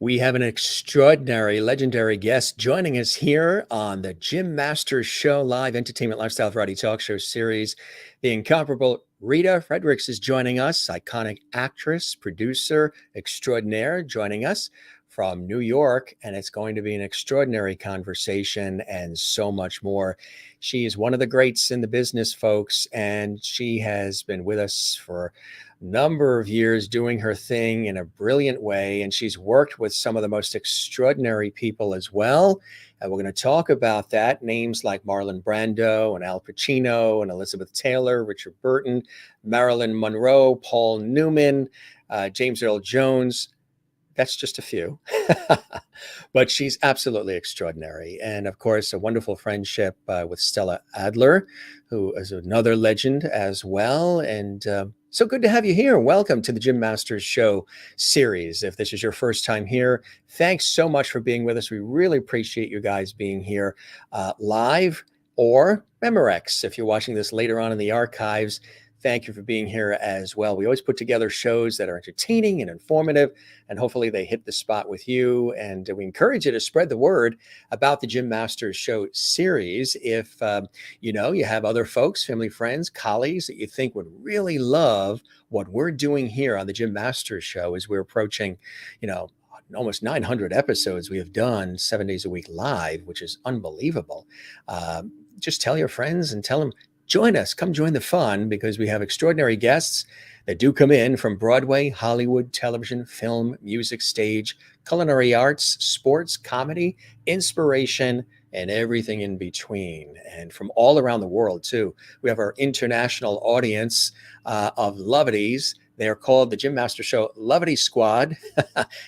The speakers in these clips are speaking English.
We have an extraordinary, legendary guest joining us here on the Jim Masters Show live entertainment lifestyle variety talk show series. The incomparable Rita Fredricks is joining us, iconic actress, producer extraordinaire, joining us from New York. And it's going to be an extraordinary conversation and so much more. She is one of the greats in the business, folks, and she has been with us for number of years doing her thing in a brilliant way. And she's worked with some of the most extraordinary people as well. And we're going to talk about that. Names like Marlon Brando and Al Pacino and Elizabeth Taylor, Richard Burton, Marilyn Monroe, Paul Newman, James Earl Jones. That's just a few. But she's absolutely extraordinary. And of course, a wonderful friendship with Stella Adler, who is another legend as well. And so good to have you here. Welcome to the Jim Masters Show series. If this is your first time here, thanks so much for being with us. We really appreciate you guys being here live or Memorex. If you're watching this later on in the archives, thank you for being here as well. We always put together shows that are entertaining and informative, and hopefully they hit the spot with you. And we encourage you to spread the word about the Jim Masters Show series. If you have other folks, family, friends, colleagues that you think would really love what we're doing here on the Jim Masters Show, as we're approaching, almost 900 episodes we have done 7 days a week live, which is unbelievable. Just tell your friends and tell them, join us, come join the fun, because we have extraordinary guests that do come in from Broadway, Hollywood, television, film, music, stage, culinary arts, sports, comedy, inspiration, and everything in between. And from all around the world, too. We have our international audience of Lovities. They are called the Jim Masters Show Lovity Squad.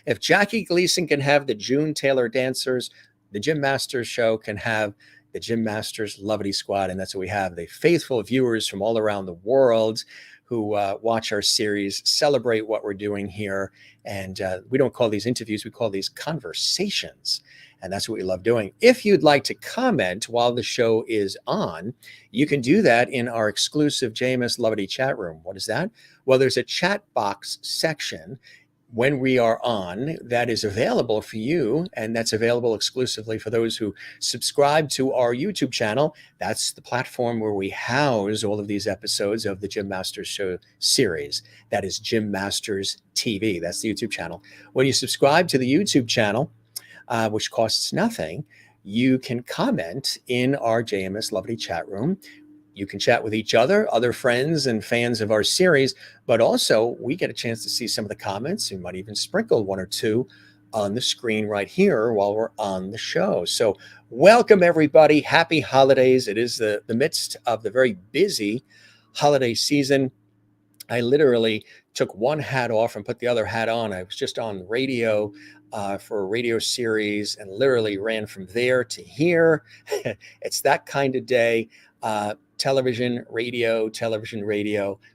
If Jackie Gleason can have the June Taylor dancers, the Jim Masters Show can have the Jim Masters Lovity Squad. And that's what we have, the faithful viewers from all around the world who watch our series, celebrate what we're doing here. And we don't call these interviews, we call these conversations. And that's what we love doing. If you'd like to comment while the show is on, you can do that in our exclusive JMS Lovity chat room. What is that? Well, there's a chat box section when we are on that is available for you, and that's available exclusively for those who subscribe to our YouTube channel. That's the platform where we house all of these episodes of the Jim Masters Show series. That is Jim Masters TV. That's the YouTube channel. When you subscribe to the YouTube channel, which costs nothing, you can comment in our JMS Lovely chat room. You can chat with each other friends and fans of our series, but also we get a chance to see some of the comments. We might even sprinkle one or two on the screen right here while we're on the show. So welcome, everybody. Happy holidays. It is the midst of the very busy holiday season. I literally took one hat off and put the other hat on. I was just on radio for a radio series and literally ran from there to here. It's that kind of day. Television, radio,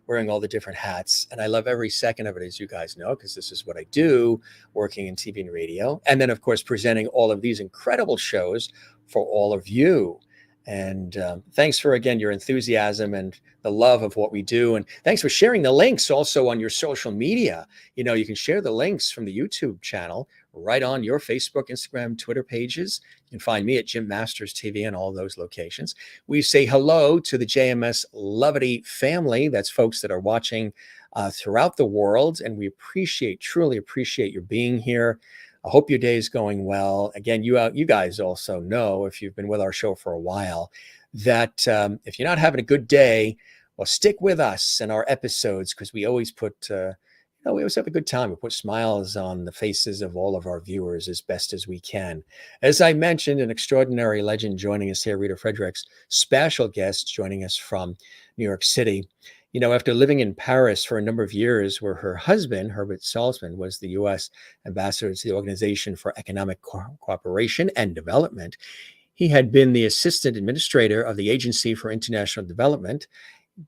wearing all the different hats. And I love every second of it, as you guys know, because this is what I do, working in TV and radio. And then, of course, presenting all of these incredible shows for all of you. And thanks for, again, your enthusiasm and the love of what we do. And thanks for sharing the links also on your social media. You can share the links from the YouTube channel right on your Facebook, Instagram, Twitter pages. You can find me at Jim Masters TV in all those locations. We say hello to the JMS Lovity family. That's folks that are watching throughout the world. And we truly appreciate your being here. I hope your day is going well. Again, you guys also know, if you've been with our show for a while, that if you're not having a good day, well, stick with us and our episodes, because we always we always have a good time. We put smiles on the faces of all of our viewers as best as we can. As I mentioned, an extraordinary legend joining us here, Rita Fredricks, special guest joining us from New York City. After living in Paris for a number of years, where her husband, Herbert Salzman, was the U.S. ambassador to the Organization for Economic Cooperation and Development, he had been the assistant administrator of the Agency for International Development,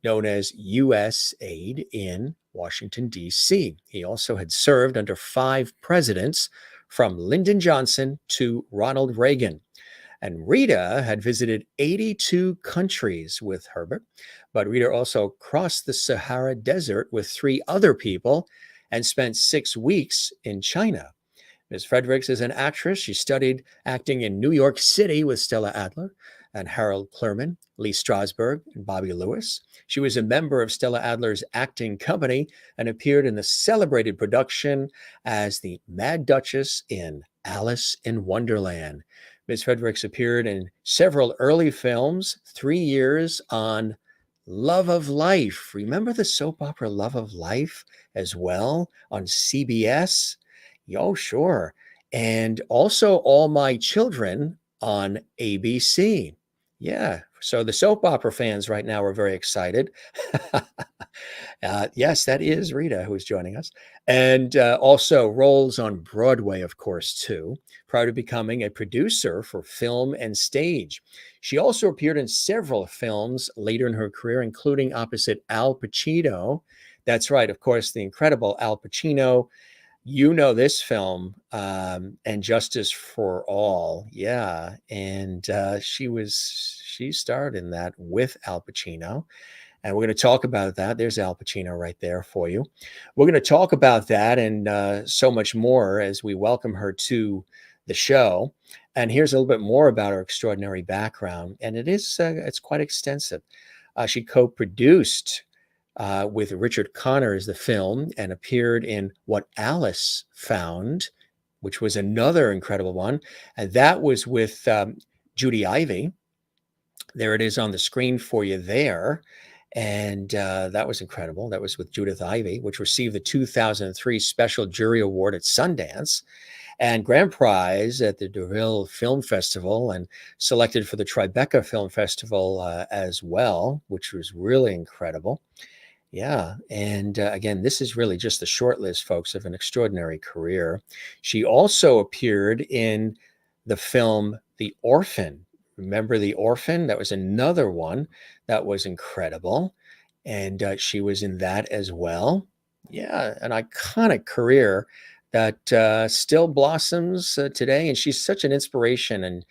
known as USAID, in Washington, D.C. He also had served under 5 presidents, from Lyndon Johnson to Ronald Reagan. And Rita had visited 82 countries with Herbert, but Rita also crossed the Sahara Desert with 3 other people and spent 6 weeks in China. Ms. Fredericks is an actress. She studied acting in New York City with Stella Adler and Harold Clurman, Lee Strasberg, and Bobby Lewis. She was a member of Stella Adler's acting company and appeared in the celebrated production as the Mad Duchess in Alice in Wonderland. Ms. Fredericks appeared in several early films, 3 years on Love of Life. Remember the soap opera Love of Life as well on CBS? Oh, sure. And also All My Children on ABC. Yeah. So the soap opera fans right now are very excited. Yes, that is Rita who's joining us. And also roles on Broadway, of course, too, prior to becoming a producer for film and stage. She also appeared in several films later in her career, including opposite Al Pacino. That's right, of course, the incredible Al Pacino. You know this film, and Justice for All. Yeah. And she starred in that with Al Pacino. And we're going to talk about that. There's Al Pacino right there for you. We're going to talk about that and so much more as we welcome her to the show. And here's a little bit more about her extraordinary background. And it's quite extensive. She co-produced with Richard Connors the film and appeared in What Alice Found, which was another incredible one. And that was with Judy Ivey. There it is on the screen for you there. And that was incredible. That was with Judith Ivey, which received the 2003 Special Jury Award at Sundance and Grand Prize at the Deauville Film Festival and selected for the Tribeca Film Festival as well, which was really incredible. Yeah. And again, this is really just the short list, folks, of an extraordinary career. She also appeared in the film The Orphan. Remember The Orphan? That was another one that was incredible. And she was in that as well. Yeah. An iconic career that still blossoms today. And she's such an inspiration and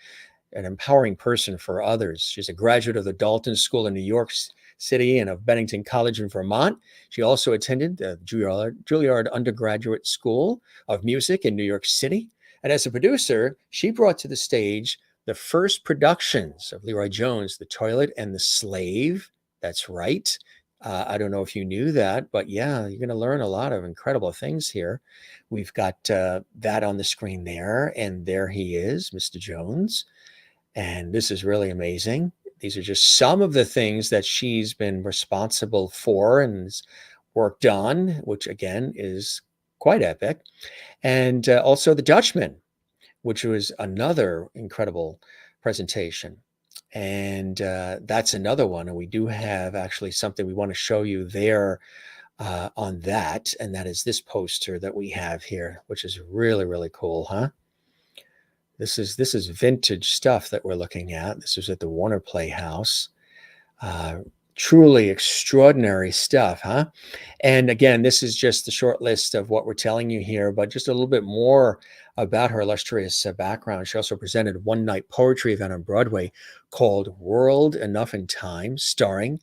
an empowering person for others. She's a graduate of the Dalton School in New York City and of Bennington College in Vermont. She also attended the Juilliard Undergraduate School of Music in New York City. And as a producer, she brought to the stage the first productions of Leroy Jones, The Toilet and the Slave. That's right. I don't know if you knew that, but yeah, you're going to learn a lot of incredible things here. We've got that on the screen there, and there he is, Mr. Jones. And this is really amazing. These are just some of the things that she's been responsible for and has worked on, which again is quite epic. And also The Dutchman, which was another incredible presentation. And that's another one. And we do have actually something we want to show you there on that. And that is this poster that we have here, which is really, really cool, huh? This is vintage stuff that we're looking at. This was at the Warner Playhouse. Truly extraordinary stuff, huh? And again, this is just the short list of what we're telling you here, but just a little bit more about her illustrious background. She also presented a one-night poetry event on Broadway called World Enough in Time, starring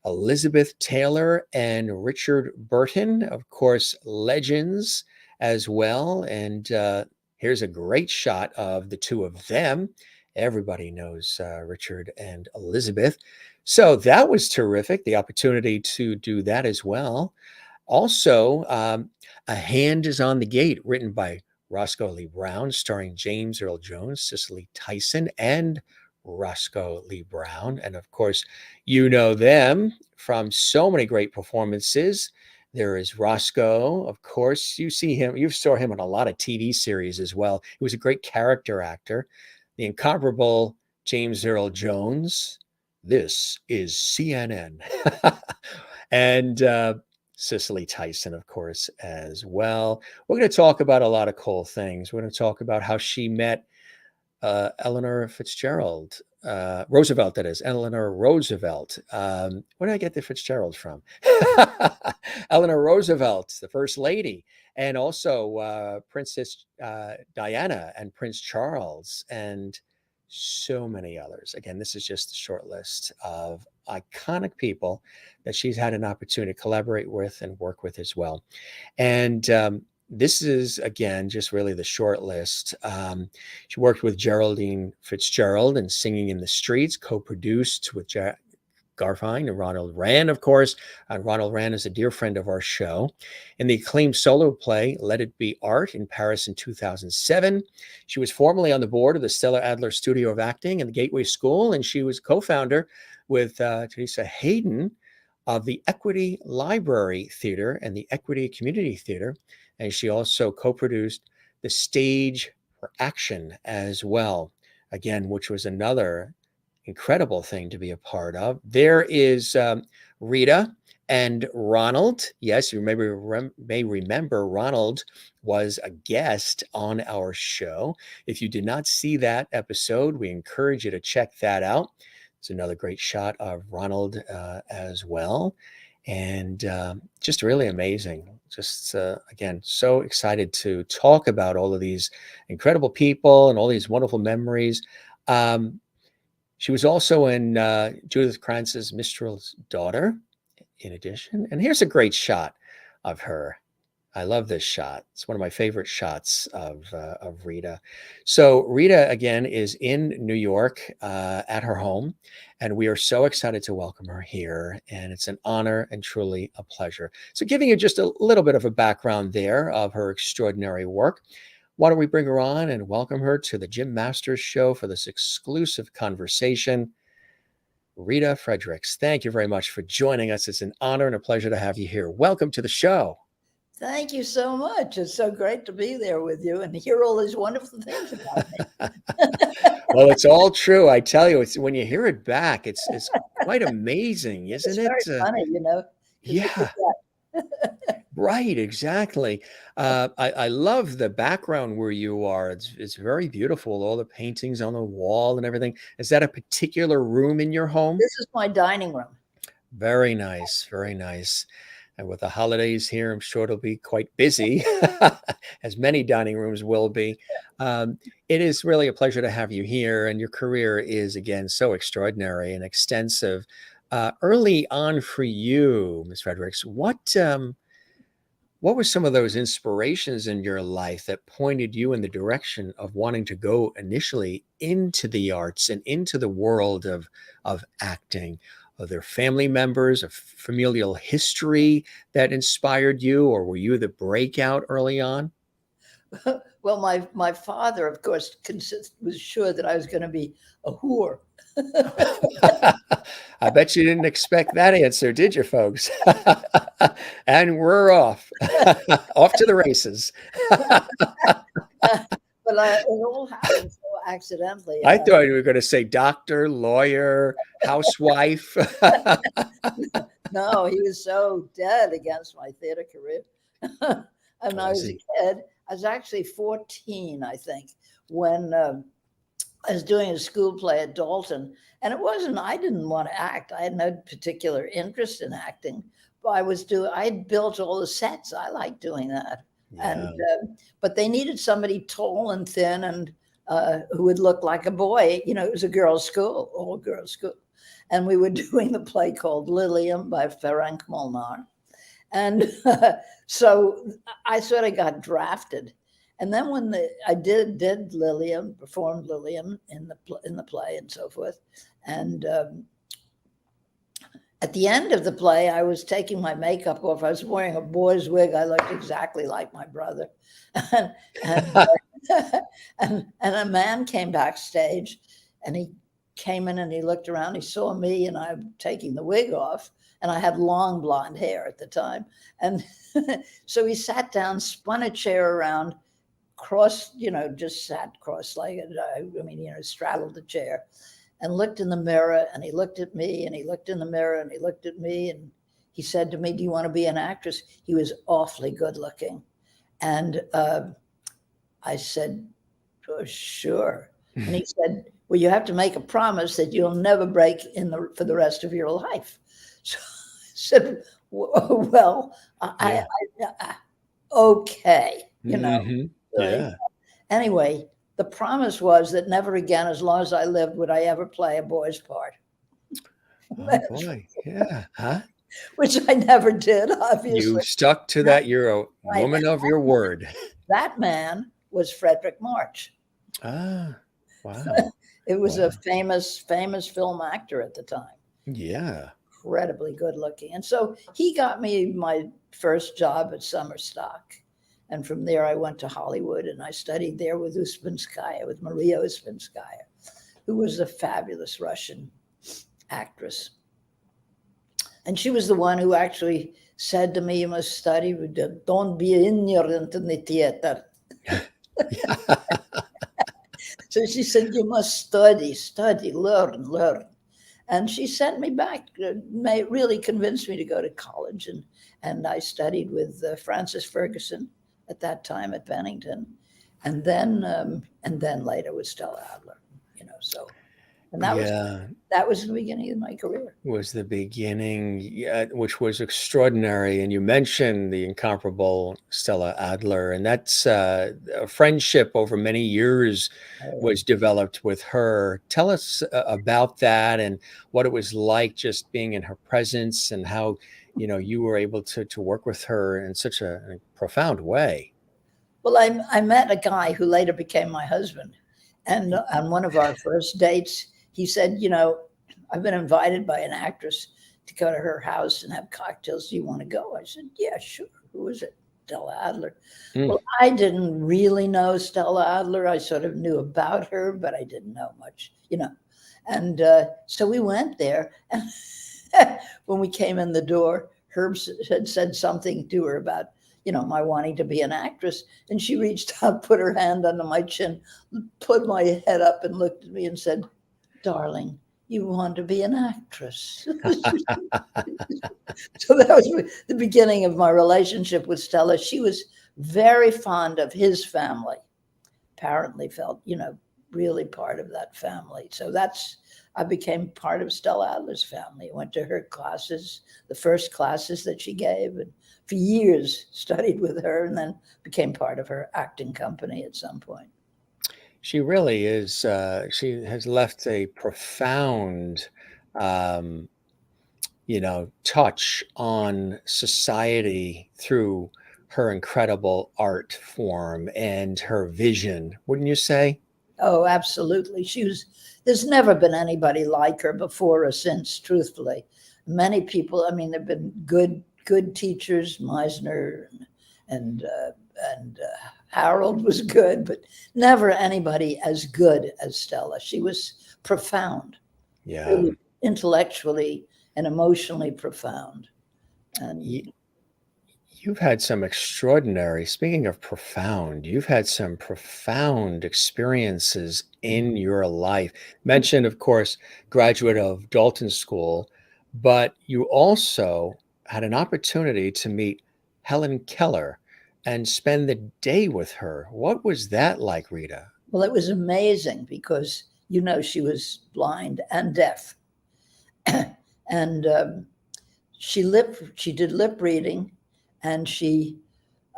Elizabeth Taylor and Richard Burton, of course, legends as well. And here's a great shot of the two of them. Everybody knows Richard and Elizabeth. So that was terrific, the opportunity to do that as well. Also, A Hand is on the Gate, written by Roscoe Lee Brown, starring James Earl Jones, Cicely Tyson, and Roscoe Lee Brown. And of course, you know them from so many great performances. There is Roscoe, of course. You saw him in a lot of TV series as well. He was a great character actor. The incomparable James Earl Jones. This is CNN. And Cicely Tyson, of course, as well. We're going to talk about a lot of cool things. We're going to talk about how she met Eleanor Fitzgerald, Roosevelt, that is, Eleanor Roosevelt. Where did I get the Fitzgerald from? Eleanor Roosevelt, the First Lady, and also Princess Diana and Prince Charles, and so many others. Again, this is just a short list of iconic people that she's had an opportunity to collaborate with and work with as well. And this is, again, just really the short list. She worked with Geraldine Fitzgerald in Singing in the Streets, co-produced with Garfine and Ronald Rand, of course. Ronald Rand is a dear friend of our show. In the acclaimed solo play, Let It Be Art, in Paris in 2007. She was formerly on the board of the Stella Adler Studio of Acting and the Gateway School, and she was co-founder with Teresa Hayden of the Equity Library Theater and the Equity Community Theater. And she also co-produced The Stage for Action as well, again, which was another incredible thing to be a part of. There is Rita and Ronald. Yes, you may remember Ronald was a guest on our show. If you did not see that episode, we encourage you to check that out. It's another great shot of Ronald as well. And just really amazing. Just, again, so excited to talk about all of these incredible people and all these wonderful memories. She was also in Judith Kranz's Mistral's Daughter, in addition. And here's a great shot of her. I love this shot. It's one of my favorite shots of Rita. So Rita, again, is in New York at her home, and we are so excited to welcome her here. And it's an honor and truly a pleasure. So giving you just a little bit of a background there of her extraordinary work, why don't we bring her on and welcome her to the Jim Masters Show for this exclusive conversation. Rita Fredricks, thank you very much for joining us. It's an honor and a pleasure to have you here. Welcome to the show. Thank you so much. It's so great to be there with you and hear all these wonderful things about me. Well, it's all true. I tell you, it's when you hear it back, it's quite amazing, isn't it? It's very funny, Yeah. Right, exactly. I love the background where you are. It's very beautiful. All the paintings on the wall and everything. Is that a particular room in your home? This is my dining room. Very nice, very nice. And with the holidays here, I'm sure it'll be quite busy, as many dining rooms will be. It is really a pleasure to have you here. And your career is, again, so extraordinary and extensive. Early on for you, Ms. Fredericks, what were some of those inspirations in your life that pointed you in the direction of wanting to go initially into the arts and into the world of acting? Are there family members, a familial history that inspired you, or were you the breakout early on? Well, my father, of course, was sure that I was going to be a whore. I bet you didn't expect that answer, did you, folks? And we're off, off to the races. But it all happened so accidentally. I thought you were going to say doctor, lawyer, housewife. No, he was so dead against my theater career. And I was a kid. I was actually 14, I think, when I was doing a school play at Dalton. And I didn't want to act. I had no particular interest in acting. But I had built all the sets. I liked doing that. Yeah. And but they needed somebody tall and thin and who would look like a boy. It was a girls' school, all girls' school. And we were doing the play called Lilium by Ferenc Molnar. And so I sort of got drafted. And then when I did Lilium, performed Lilium in the play and so forth. And at the end of the play, I was taking my makeup off. I was wearing a boy's wig. I looked exactly like my brother. And a man came backstage, and he came in and he looked around. He saw me and I'm taking the wig off, and I had long blonde hair at the time. And so he sat down, spun a chair around, just sat cross-legged. Straddled the chair, and looked in the mirror, and he looked at me, and he looked in the mirror, and he looked at me, and he said to me, "Do you want to be an actress?" He was awfully good looking. And I said, "Oh, sure." And he said, "Well, you have to make a promise that you'll never break for the rest of your life." So I said, "Well, yeah. Okay, Mm-hmm. Yeah. Anyway, the promise was that never again, as long as I lived, would I ever play a boy's part. Oh boy, yeah, huh? which I never did, You obviously. stuck to that. You're a Right. woman of your word. That man was Frederick March. Ah, wow. It was a Wow. famous film actor at the time. Yeah. Incredibly good looking. And so he got me my first job at Summer Stock. And from there, I went to Hollywood and I studied there with Uspinskaya, with Maria Uspinskaya, who was a fabulous Russian actress. And she was the one who actually said to me, you must study, don't be ignorant in the theater. So she said, you must study, learn. And she sent me back, really convinced me to go to college. And I studied with Francis Ferguson at that time at Bennington. And then later with Stella Adler, so. And that was the beginning of my career. Was the beginning, yeah, which was extraordinary. And you mentioned the incomparable Stella Adler, and that's a friendship over many years was developed with her. Tell us about that and what it was like just being in her presence and how, you were able to work with her in such a profound way. Well, I met a guy who later became my husband. And on one of our first dates, he said, I've been invited by an actress to go to her house and have cocktails. Do you want to go? I said, yeah, sure. Who is it? Stella Adler. Well, I didn't really know Stella Adler. I sort of knew about her, but I didn't know much, And so we went there. And when we came in the door, Herb had said something to her about, my wanting to be an actress. And she reached out, put her hand under my chin, put my head up and looked at me and said, darling, you want to be an actress. So that was the beginning of my relationship with Stella. She was very fond of his family, apparently felt, really part of that family. So I became part of Stella Adler's family. I went to her classes, the first classes that she gave, and for years studied with her and then became part of her acting company at some point. She really is. She has left a profound, um, touch on society through her incredible art form and her vision, wouldn't you say? Oh, absolutely. There's never been anybody like her before or since, truthfully. Many people, there've been good teachers, Meisner and Harold was good, but never anybody as good as Stella. She was profound, really intellectually and emotionally profound. And you've had some extraordinary, speaking of profound, you've had some profound experiences in your life. Mentioned, of course, graduate of Dalton School, but you also had an opportunity to meet Helen Keller and spend the day with her. What was that like, Rita? Well, it was amazing because, she was blind and deaf. And she did lip reading, and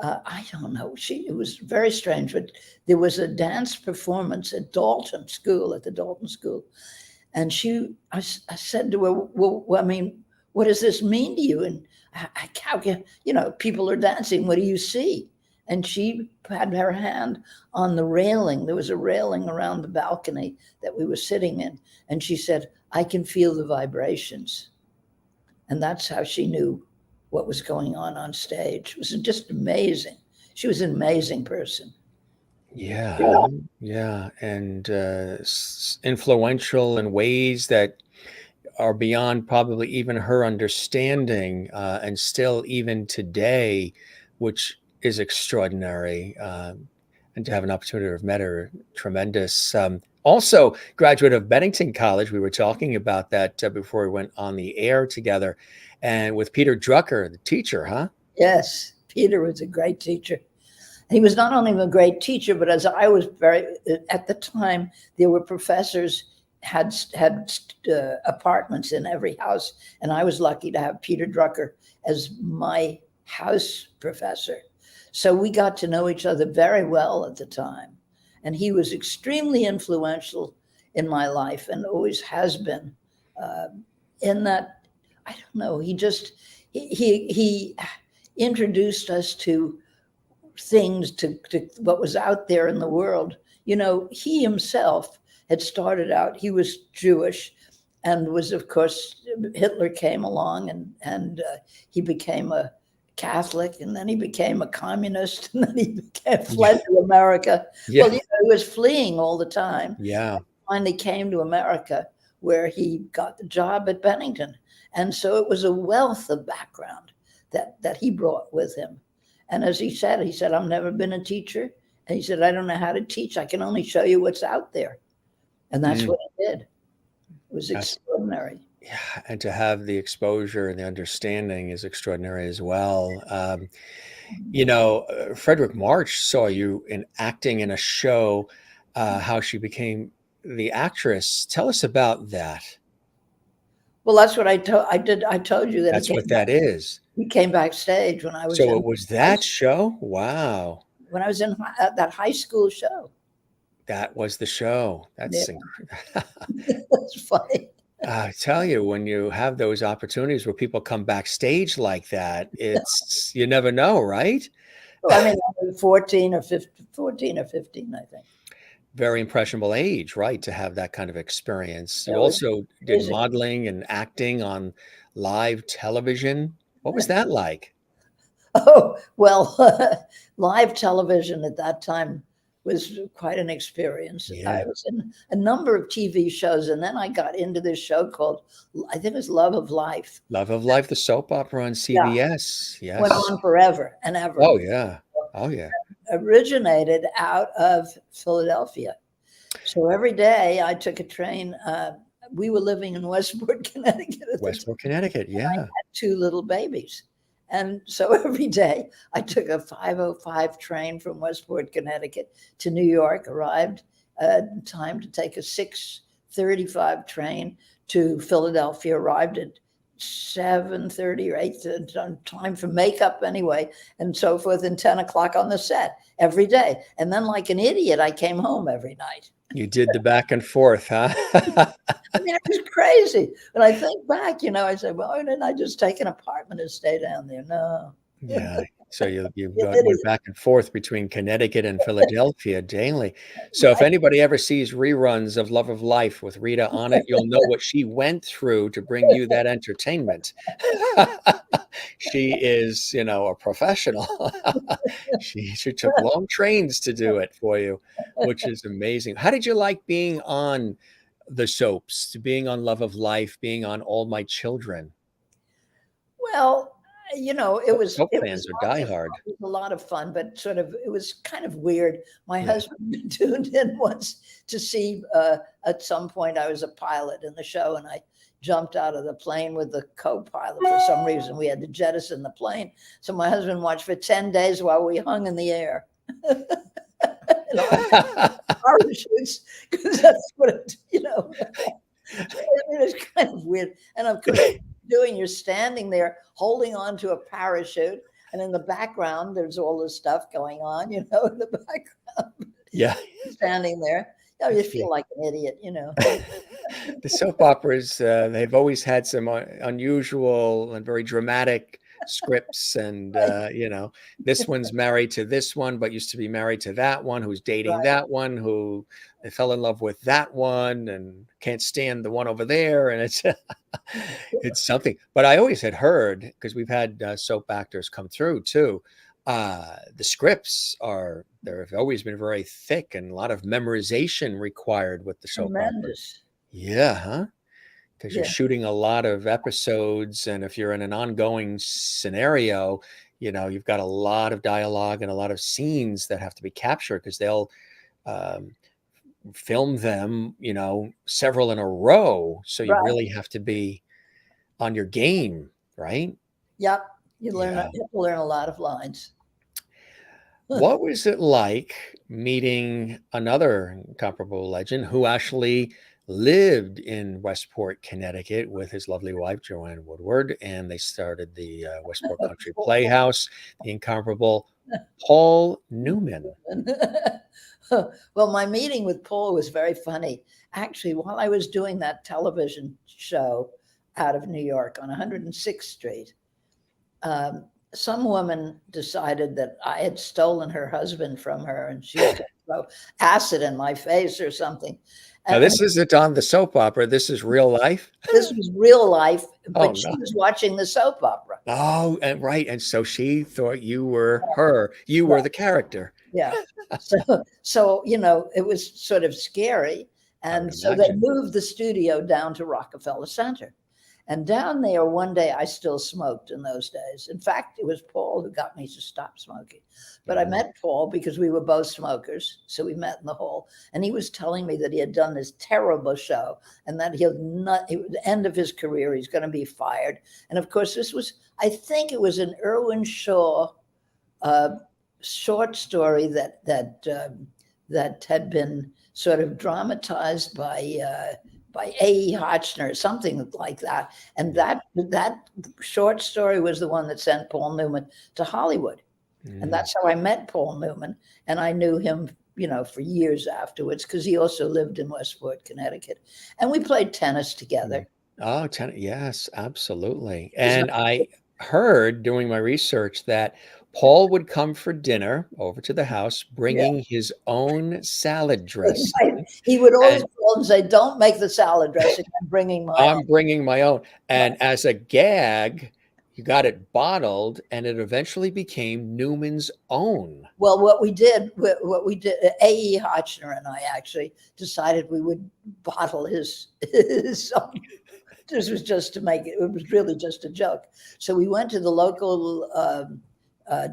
I don't know, it was very strange, but there was a dance performance at Dalton School, at the Dalton School. And I said to her, well, what does this mean to you? And how can, people are dancing. What do you see? And she had her hand on the railing. There was a railing around the balcony that we were sitting in. And she said, I can feel the vibrations. And that's how she knew what was going on stage. It was just amazing. She was an amazing person. Yeah. And influential in ways that are beyond probably even her understanding, and still even today, which is extraordinary. And to have an opportunity to have met her, tremendous. Also, graduate of Bennington College. We were talking about that before we went on the air together, and with Peter Drucker, the teacher, huh? Yes, Peter was a great teacher. He was not only a great teacher, but as I was at the time, there were professors had apartments in every house, and I was lucky to have Peter Drucker as my house professor. So we got to know each other very well at the time, and he was extremely influential in my life and always has been, in that I don't know. He introduced us to things, to what was out there in the world. You know, he himself had started out, he was Jewish, and was, of course, Hitler came along, and he became a Catholic, and then he became a communist, and then he fled to America. Yeah. Well, you know, he was fleeing all the time. Yeah. Finally came to America, where he got the job at Bennington. And so it was a wealth of background that he brought with him. And as he said, I've never been a teacher. And he said, I don't know how to teach. I can only show you what's out there. And that's what he did. It was extraordinary. Yeah, and to have the exposure and the understanding is extraordinary as well. You know, Frederick March saw you in acting in a show, how she became the actress. Tell us about that. Well, that's what I told you that That's what that is. He came backstage when I was. So it was that show? Wow. When I was in that high school show. That was the show. That's That's funny. I tell you, when you have those opportunities where people come backstage like that, it's you never know, right? Well, I mean, I was 14 or 15, I think. Very impressionable age, right, to have that kind of experience. You That was also did amazing. modeling and acting on live television. What was that like? Oh, well, live television at that time was quite an experience. Yeah. I was in a number of TV shows, and then I got into this show called, I think it was Love of Life. Love of Life, the soap opera on CBS. Yes. Went on forever and ever. Oh, yeah. Oh, yeah. Originated out of Philadelphia. So every day I took a train. We were living in Westport, Connecticut. Westport, Connecticut, yeah. I had 2 little babies. And so every day I took a 5:05 train from Westport, Connecticut to New York, arrived in time to take a 6:35 train to Philadelphia, arrived at 7:30 or 8, time for makeup anyway, and so forth, and 10 o'clock on the set every day. And then like an idiot, I came home every night. You did the back and forth, huh? I mean, it was crazy. When I think back, you know, I said, well, why didn't I just take an apartment and stay down there? No. Yeah. So you went back and forth between Connecticut and Philadelphia daily. So if anybody ever sees reruns of Love of Life with Rita on it, you'll know what she went through to bring you that entertainment. She is, you know, a professional. She took long trains to do it for you, which is amazing. How did you like being on the soaps, being on Love of Life, being on All My Children? Well, you know, it was fans are diehard. It was a lot of fun, but sort of it was kind of weird. My husband tuned in once to see. At some point, I was a pilot in the show, and I jumped out of the plane with the co-pilot for some reason. We had to jettison the plane, so my husband watched for 10 days while we hung in the air. Parachutes, because that's what it, you know. I mean, it's kind of weird, and of course. You're standing there holding on to a parachute, and in the background there's all this stuff going on, you know, in the background. Yeah. Standing there. You know, you feel like an idiot, you know. The soap operas, they've always had some unusual and very dramatic scripts, and you know, this one's married to this one but used to be married to that one who's dating that one who they fell in love with that one and can't stand the one over there, and it's it's something. But I always had heard, because we've had soap actors come through too, the scripts they've always been very thick and a lot of memorization required with the soap operas. Yeah, huh? Because you're shooting a lot of episodes, and if you're in an ongoing scenario, you know, you've got a lot of dialogue and a lot of scenes that have to be captured, because they'll film them, you know, several in a row. So you really have to be on your game, right? Yep. You have to learn a lot of lines. What was it like meeting another comparable legend who actually lived in Westport, Connecticut with his lovely wife, Joanne Woodward, and they started the Westport Country Playhouse, the incomparable Paul Newman? Well, my meeting with Paul was very funny. Actually, while I was doing that television show, out of New York on 106th Street. Some woman decided that I had stolen her husband from her and she was going to throw acid in my face or something. Now, this isn't on the soap opera. This is real life. This was real life, but Oh, she no. was watching the soap opera. Oh, and right. And so she thought you were her. You were the character. Yeah. So, it was sort of scary. And so they moved the studio down to Rockefeller Center. And down there, one day, I still smoked in those days. In fact, it was Paul who got me to stop smoking. But I met Paul because we were both smokers. So we met in the hall. And he was telling me that he had done this terrible show and that at the end of his career, he's going to be fired. And of course, I think it was an Irwin Shaw short story that had been sort of dramatized by A.E. Hotchner or something like that. And that short story was the one that sent Paul Newman to Hollywood. And that's how I met Paul Newman. And I knew him, for years afterwards, because he also lived in Westport, Connecticut. And we played tennis together. Oh, tennis. Yes, absolutely. And I heard doing my research that Paul would come for dinner over to the house, bringing his own salad dressing. Right. He would always call and say, "Don't make the salad dressing. I'm bringing my own." I'm bringing my own. And as a gag, you got it bottled, and it eventually became Newman's own. Well, what we did, A.E. Hotchner and I actually decided we would bottle his own. This was just to make it. It was really just a joke. So we went to the local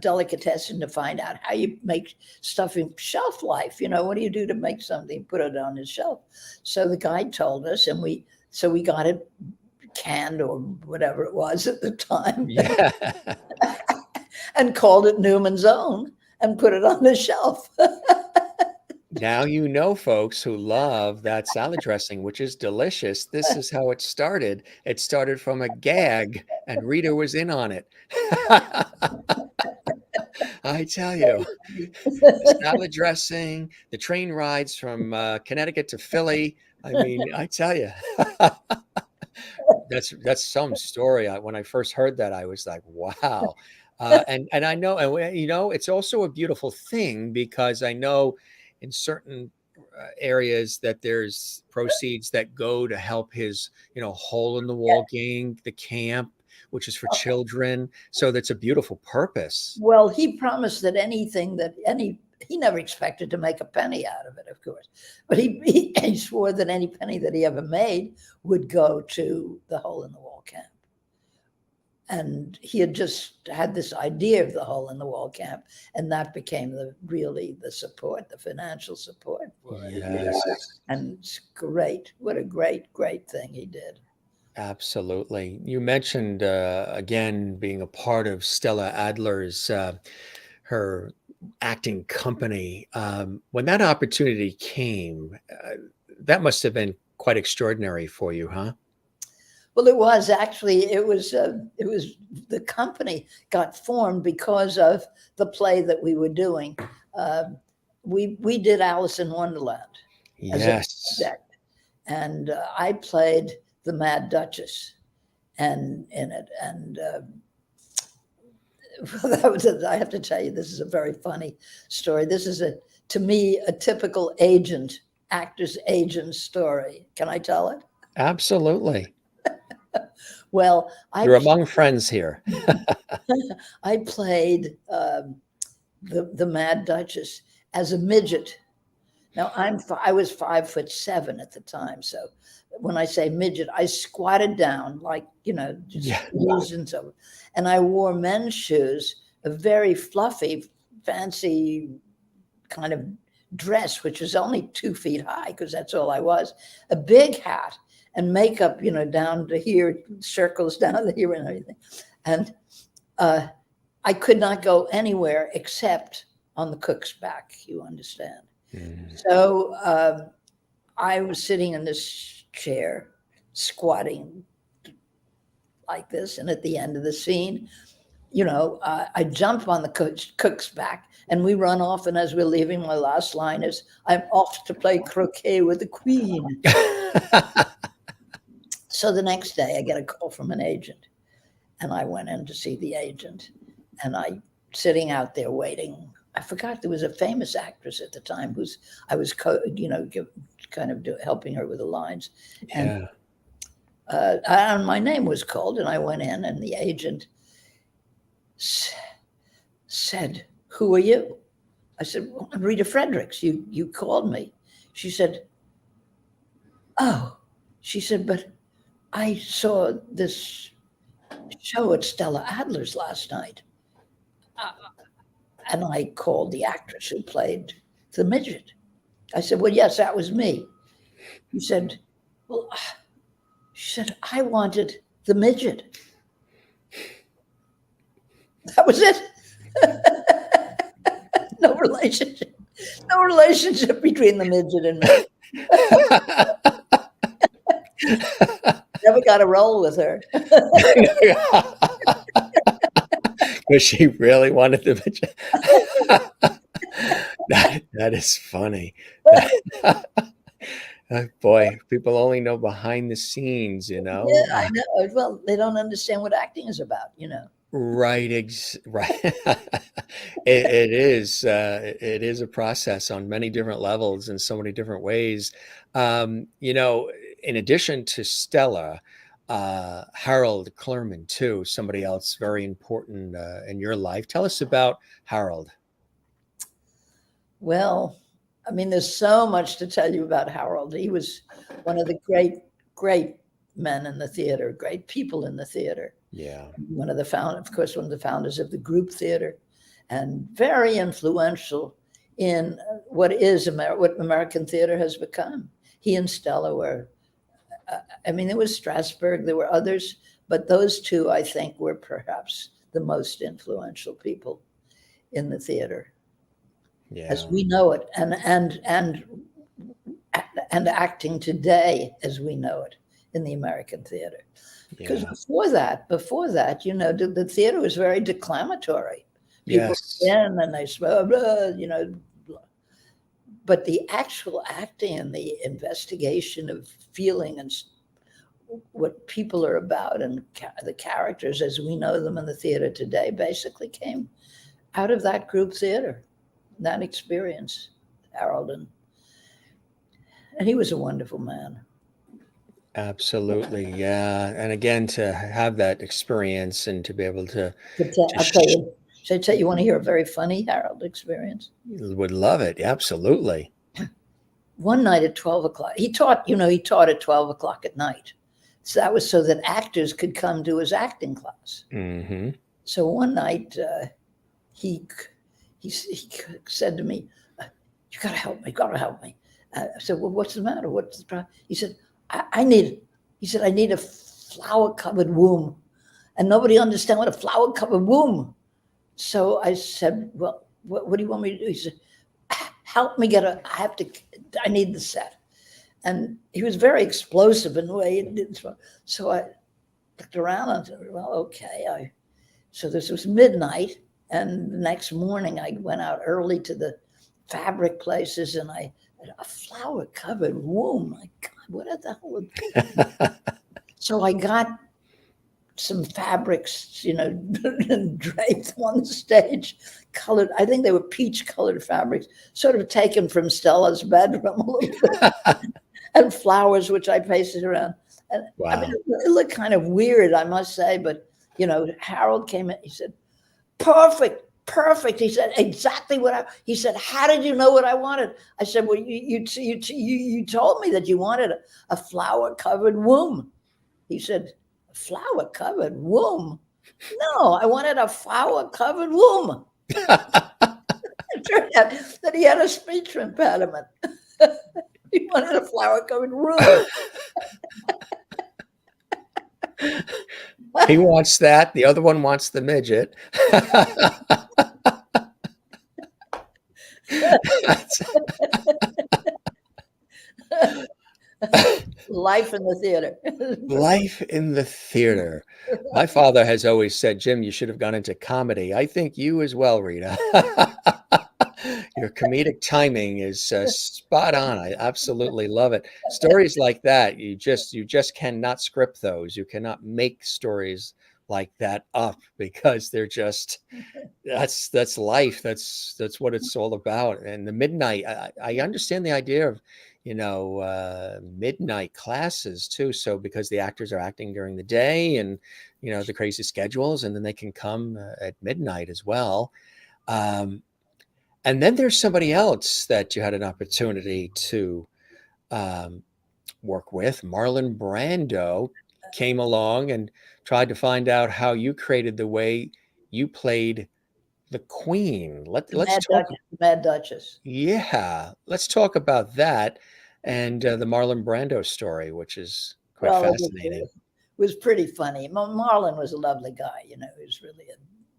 delicatessen to find out how you make stuff in shelf life. What do you do to make something, put it on the shelf? So the guy told us, and we got it canned or whatever it was at the time. Yeah. And called it Newman's Own and put it on the shelf. Now folks who love that salad dressing, which is delicious. This is how it started. It started from a gag, and Rita was in on it. I tell you, salad dressing, the train rides from Connecticut to Philly. I mean, I tell you, that's some story. When I first heard that, I was like, wow. And I know, and it's also a beautiful thing because I know in certain areas that there's proceeds that go to help his, hole in the wall gang, the camp, which is for children. So that's a beautiful purpose. Well, he promised that he never expected to make a penny out of it, of course, but he swore that any penny that he ever made would go to the hole in the wall camp. And he had just had this idea of the hole in the wall camp, and that became the support, the financial support for it. Yes. And it's great. What a great thing he did. Absolutely. You mentioned again being a part of Stella Adler's her acting company. When that opportunity came, that must have been quite extraordinary for you, huh? Well, it was actually. It was the company got formed because of the play that we were doing. We did Alice in Wonderland. Yes. As a project, and I played the Mad Duchess, and in it, and I have to tell you, this is a very funny story. This is to me a typical actor's agent story. Can I tell it? Absolutely. Well, you're among friends here. I played the Mad Duchess as a midget. Now I was 5'7" at the time, so when I say midget, I squatted down like just and I wore men's shoes, a very fluffy, fancy kind of dress, which was only 2 feet high because that's all I was, a big hat and makeup, down to here, circles down to here and everything. And I could not go anywhere except on the cook's back, you understand. So I was sitting in this chair, squatting like this. And at the end of the scene, I jump on the cook's back and we run off. And as we're leaving, my last line is, "I'm off to play croquet with the queen." So the next day I get a call from an agent, and I went in to see the agent, and I sitting out there waiting. I forgot there was a famous actress at the time I was helping her with the lines. Yeah. And my name was called, and I went in, and the agent said, "Who are you?" I said, "Well, I'm Rita Fredricks. You called me." She said, "Oh," she said, "but I saw this show at Stella Adler's last night." And I called the actress who played the midget. I said, "Well, yes, that was me." She said, "Well," she said, "I wanted the midget." That was it. No relationship. No relationship between the midget and me. Never got a role with her. Because she really wanted the midget. That is funny. Boy, people only know behind the scenes, Yeah, I know. Well, they don't understand what acting is about, Right, right. It is. It is a process on many different levels in so many different ways. In addition to Stella, Harold Clurman too, somebody else very important in your life. Tell us about Harold. Well, I mean, there's so much to tell you about Harold. He was one of the great men in the theater, great people in the theater. Yeah. One of the founders of the group theater, and very influential in what American theater has become. He and Stella were, there was Strasberg, there were others, but those two, I think, were perhaps the most influential people in the theater, as we know it, and acting today as we know it in the American theater. Because before that, the theater was very declamatory. People in and they spoke, but the actual acting and the investigation of feeling and what people are about and the characters as we know them in the theater today basically came out of that group theater, that experience, Harold. And he was a wonderful man. Absolutely. Yeah. And again, to have that experience and to be able to I'll tell you, you want to hear a very funny Harold experience? Would love it. Absolutely. One night at 12 o'clock, he taught at 12 o'clock at night. So that was so that actors could come to his acting class. Mm-hmm. So one night he said to me, "You got to help me, I said, "Well, what's the matter? What's the problem?" He said, I need a flower-covered womb. And nobody understands what a flower-covered womb. So I said, "Well, what do you want me to do?" He said, "Help me I need the set." And he was very explosive in the way he did. So I looked around and said, "Well, okay." So this was midnight. And the next morning I went out early to the fabric places, and a flower-covered womb. My God, what the hell was that? So I got some fabrics, and draped on the stage, colored. I think they were peach-colored fabrics, sort of taken from Stella's bedroom a little bit, and flowers, which I pasted around. And wow. It looked kind of weird, I must say, but Harold came in. He said, "Perfect. Perfect." He said, "Exactly he said, "How did you know what I wanted?" I said, "Well, you told me that you wanted a flower-covered womb." He said, "A flower-covered womb? No, I wanted a flower-covered womb." It turned out that he had a speech impediment. He wanted a flower-covered womb. He wants that. The other one wants the midget. Life in the theater. Life in the theater. My father has always said, "Jim, you should have gone into comedy." I think you as well, Rita. Your comedic timing is spot on. I absolutely love it. Stories like that, you just cannot script those. You cannot make stories like that up because they're just that's life. That's what it's all about. And the midnight, I understand the idea of, midnight classes too. So because the actors are acting during the day and, the crazy schedules, and then they can come at midnight as well. And then there's somebody else that you had an opportunity to um, work with. Marlon Brando came along and tried to find out how you created the way you played the Queen. The Let's talk. Mad Duchess. Yeah, let's talk about that and the Marlon Brando story, which is quite Well, fascinating. it was pretty funny. Marlon was a lovely guy. He was really a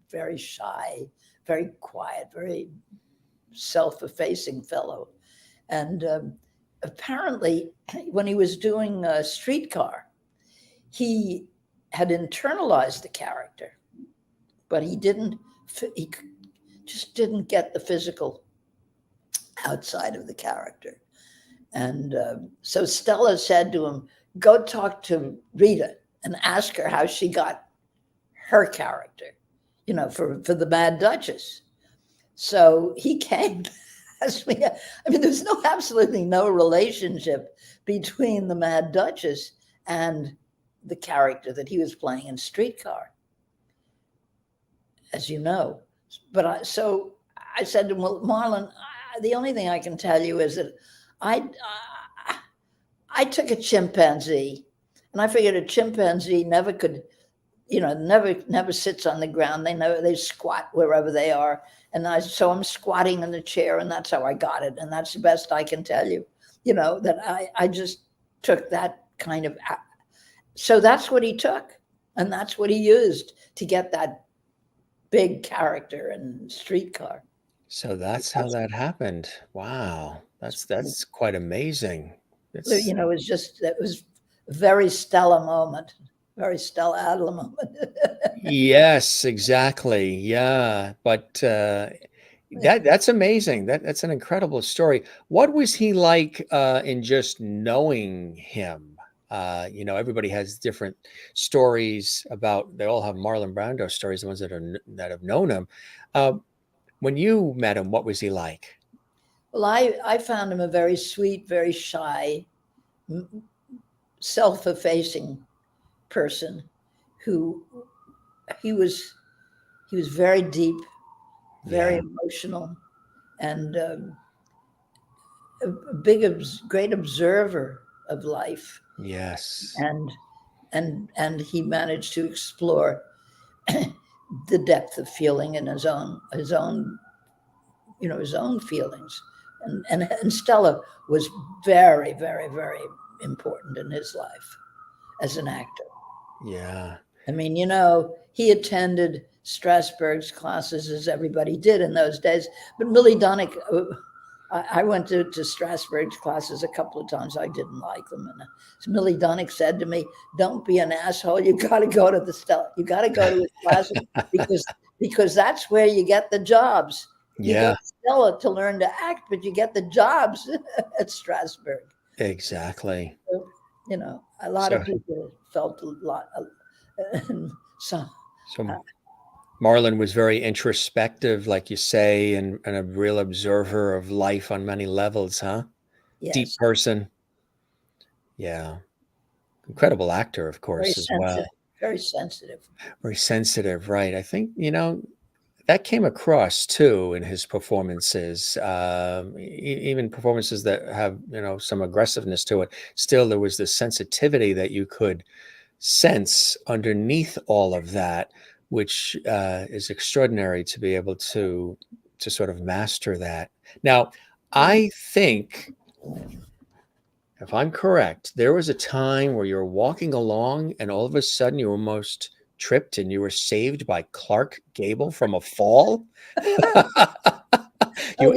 very shy, very quiet, very self-effacing fellow. And apparently, when he was doing Streetcar, he had internalized the character, but he just didn't get the physical outside of the character. And so Stella said to him, go talk to Rita and ask her how she got her character, for the Mad Duchess. So he came. There's absolutely no relationship between the Mad Duchess and the character that he was playing in Streetcar, as you know. But I said to him, well, Marlon, the only thing I can tell you is that I took a chimpanzee, and I figured a chimpanzee never could, never sits on the ground. They squat wherever they are. And so I'm squatting in the chair, and that's how I got it. And that's the best I can tell you, that I just took that kind of, so that's what he took. And that's what he used to get that big character in Streetcar. So that's how that happened. Wow. That's quite amazing. It was a very Stella moment, very Stella Adler moment. Yes, exactly. Yeah. But that's amazing. That's an incredible story. What was he like in just knowing him? Everybody has different stories about, they all have Marlon Brando stories, the ones that have known him. When you met him, what was he like? Well, I found him a very sweet, very shy, self-effacing person who he was very deep, very emotional, and a great observer of life. Yes. And he managed to explore the depth of feeling in his own feelings. And Stella was very, very, very important in his life as an actor. Yeah. He attended Strasberg's classes, as everybody did in those days. But Millie Donick, I went to Strasberg's classes a couple of times. I didn't like them. And so Millie Donick said to me, don't be an asshole. You got to go to you got to go to his classes because that's where you get the jobs. You go to Stella to learn to act, but you get the jobs at Strasberg. Exactly. So, a lot of people felt a lot. So Marlon was very introspective, like you say, and a real observer of life on many levels, huh? Yes. Deep person. Yeah. Incredible actor, of course, as well. Very sensitive. Very sensitive, right. I think, that came across too in his performances, even performances that have, some aggressiveness to it. Still, there was this sensitivity that you could sense underneath all of that, which is extraordinary to be able to sort of master that. Now, I think, if I'm correct, there was a time where you were walking along and all of a sudden you almost tripped and you were saved by Clark Gable from a fall. You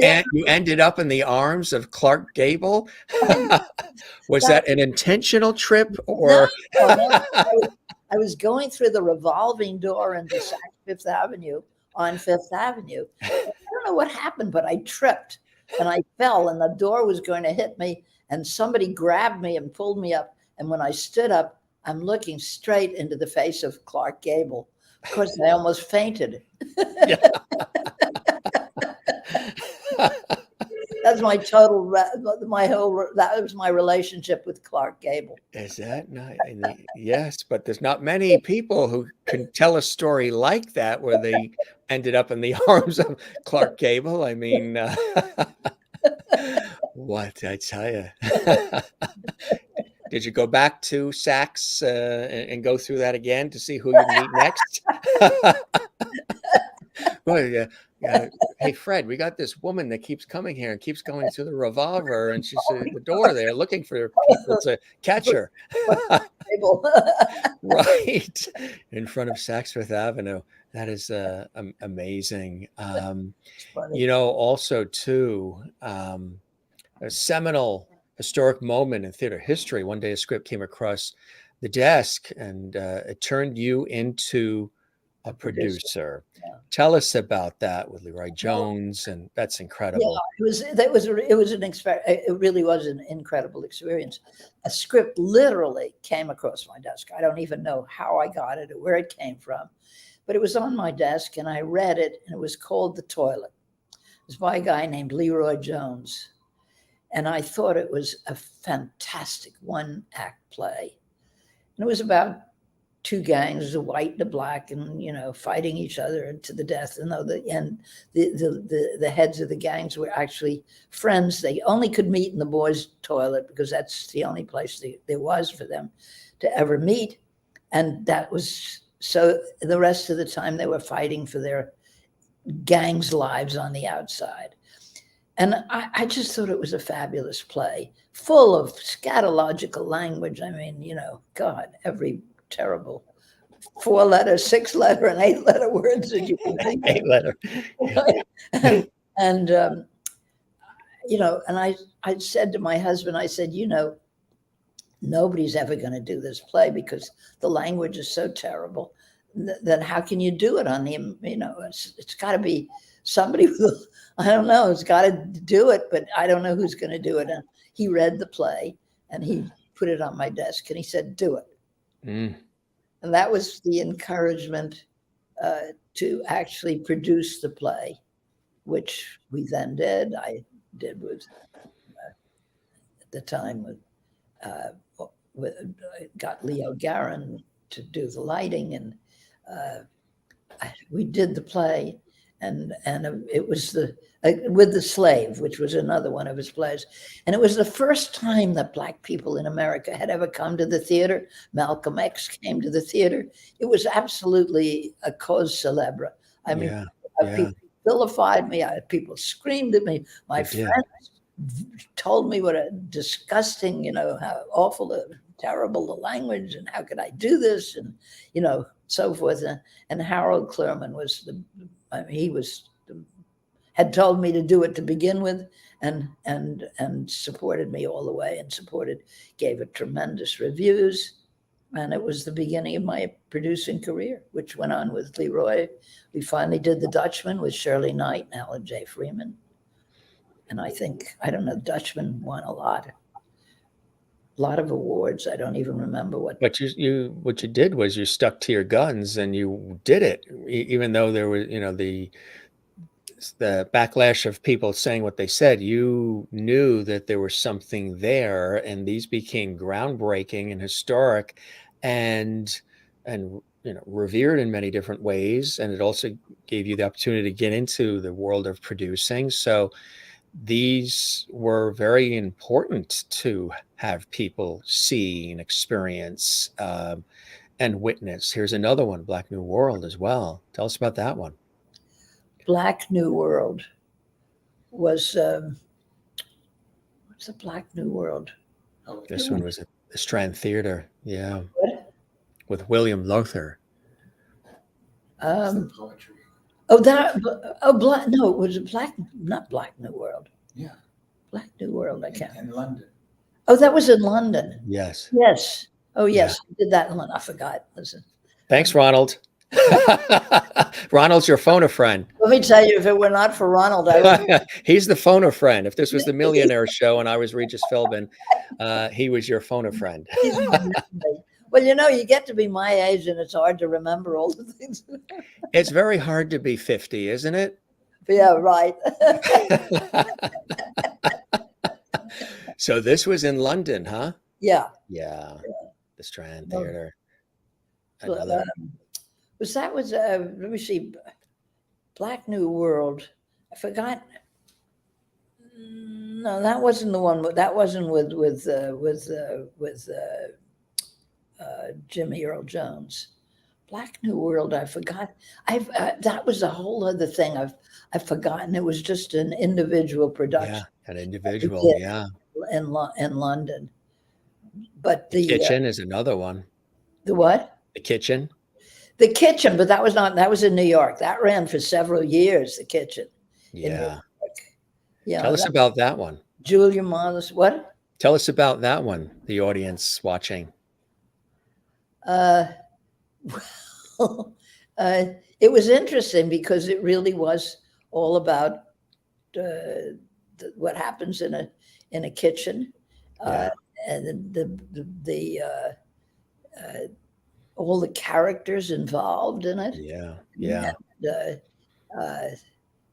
ended up in the arms of Clark Gable. Was that an intentional trip, or? No. I was going through the revolving door into Fifth Avenue on Fifth Avenue. know what happened, but I tripped and I fell and the door was going to hit me and somebody grabbed me and pulled me up. And when I stood up, I'm looking straight into the face of Clark Gable. Of course, I almost fainted. That's my total, that was my relationship with Clark Gable. Is that not? Yes, but there's not many people who can tell a story like that where they ended up in the arms of Clark Gable. I mean, what I tell you. Did you go back to Saks and go through that again to see who you meet next? Well, yeah. Hey, Fred, we got this woman that keeps coming here and keeps going through the revolver, and she's at the door there looking for people to catch her. Right in front of Saks Fifth Avenue. That is amazing. Also too, a seminal historic moment in theater history. One day a script came across the desk and it turned you into a producer. Yeah. Tell us about that with Leroy Jones, and that's incredible. Yeah, it really was an incredible experience. A script literally came across my desk. I don't even know how I got it or where it came from, but it was on my desk and I read it, and it was called The Toilet. It was by a guy named Leroy Jones. And I thought it was a fantastic one-act play. And it was about two gangs, the white and the black, and fighting each other to the death. And the heads of the gangs were actually friends. They only could meet in the boys' toilet because that's the only place there was for them to ever meet. And that was so. The rest of the time they were fighting for their gangs' lives on the outside. And I just thought it was a fabulous play, full of scatological language. I mean, God, every terrible 4-letter, 6-letter, and 8-letter words that you can think of. 8-letter. And I said to my husband, I said, nobody's ever going to do this play because the language is so terrible. Then how can you do it on the, it's got to be somebody who, I don't know, has got to do it, but I don't know who's going to do it. And he read the play and he put it on my desk and he said, do it. Mm. And that was the encouragement to actually produce the play, which we then did. I did with, at the time, got Leo Garin to do the lighting, and we did the play. And it was with The Slave, which was another one of his plays. And it was the first time that Black people in America had ever come to the theater. Malcolm X came to the theater. It was absolutely a cause célèbre. I mean, people vilified me. People screamed at me. My friends told me what a disgusting, how awful, terrible the language, and how could I do this, and so forth. And Harold Clurman was had told me to do it to begin with, and supported me all the way, and gave it tremendous reviews. And it was the beginning of my producing career, which went on with Leroy. We finally did The Dutchman with Shirley Knight and Alan J. Freeman. And Dutchman won a lot of awards. I don't even remember what. But what you did was you stuck to your guns and you did it, even though there was, the backlash of people saying what they said. You knew that there was something there, and these became groundbreaking and historic, and revered in many different ways. And it also gave you the opportunity to get into the world of producing. So these were very important to have people see and experience and witness. Here's another one, Black New World, as well. Tell us about that one. Black New World was, what's the Black New World? This one was at the Strand Theater, yeah. What? With William Lowther. Poetry. It was not Black New World. Yeah. Black New World, I can't. In London. Oh, that was in London. Yes. Yes. Oh, yes. Yeah. I did that in London. I forgot. Listen. Thanks, Ronald. Ronald's your phone a friend. Let me tell you, if it were not for Ronald, I would. He's the phone a friend. If this was the Millionaire Show and I was Regis Philbin, he was your phone a friend. He's my memory. Well, you get to be my age, and it's hard to remember all the things. It's very hard to be 50, isn't it? Yeah, right. So this was in London, huh? Yeah. Yeah. The Strand Well, Theater. Well, Another. let me see, Black New World. I forgot. No, that wasn't the one. That wasn't with Jimmy Earl Jones. Black New World. I forgot. That was a whole other thing. I've forgotten. It was just an individual production. Yeah, an individual. Yeah. In London. But the Kitchen is another one. The what? The Kitchen. The Kitchen, but that was in New York. That ran for several years, The Kitchen. Yeah. Yeah. Tell us about that one. Julia Marlis. What? Tell us about that one, the audience watching. It was interesting because it really was all about what happens in a kitchen. And all the characters involved in it. Yeah. And,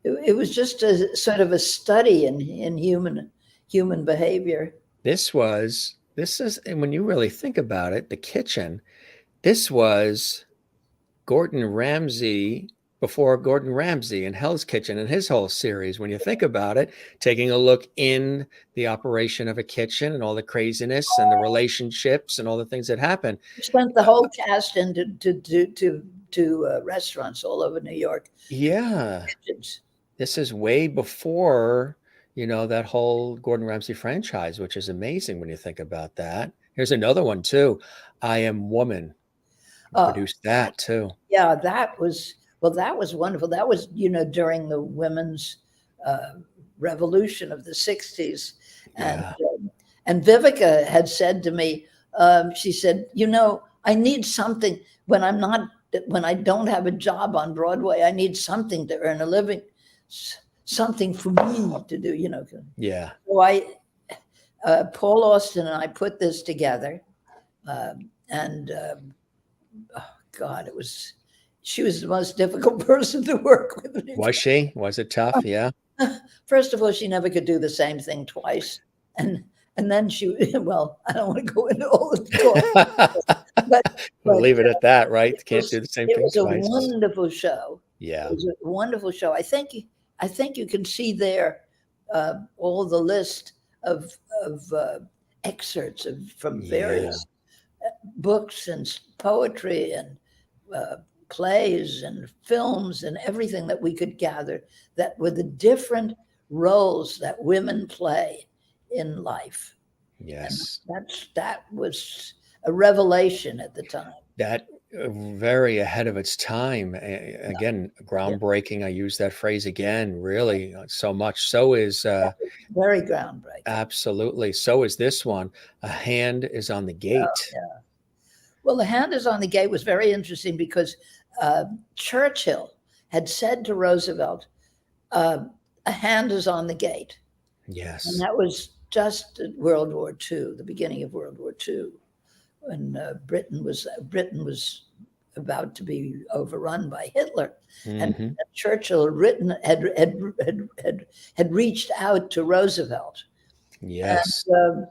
it was just a sort of a study in human behavior. This is, and when you really think about it, The Kitchen, this was Gordon Ramsay before Gordon Ramsay and Hell's Kitchen and his whole series. When you think about it, taking a look in the operation of a kitchen and all the craziness and the relationships and all the things that happen. We spent the whole cast into restaurants all over New York. Yeah. This is way before, that whole Gordon Ramsay franchise, which is amazing when you think about that. Here's another one too. I Am Woman. Produced that too. Yeah, that was wonderful. That was, during the women's revolution of the 60s. And Vivica had said to me, she said, I need something when I don't have a job on Broadway, I need something to earn a living, something for me to do, Yeah. So Paul Austin and I put this together, and oh God, she was the most difficult person to work with. Was she? Was it tough? Yeah. First of all, she never could do the same thing twice. And then well, I don't want to go into all the story. but we'll leave it at that, right? Can't do the same thing twice. It was a wonderful show. Yeah. It was a wonderful show. I think you can see there all the list of excerpts from various books and poetry and plays and films and everything that we could gather that were the different roles that women play in life. Yes. And that was a revelation at the time. That very ahead of its time. Again, groundbreaking. Yeah. I use that phrase again, really so much. So is very groundbreaking. Absolutely. So is this one. A Hand is on the Gate. Yeah. Well, The Hand is on the Gate was very interesting because Churchill had said to Roosevelt, a hand is on the gate. Yes. And that was just at World War II, the beginning of World War II, when Britain was about to be overrun by Hitler. Mm-hmm. And Churchill had reached out to Roosevelt. Yes. And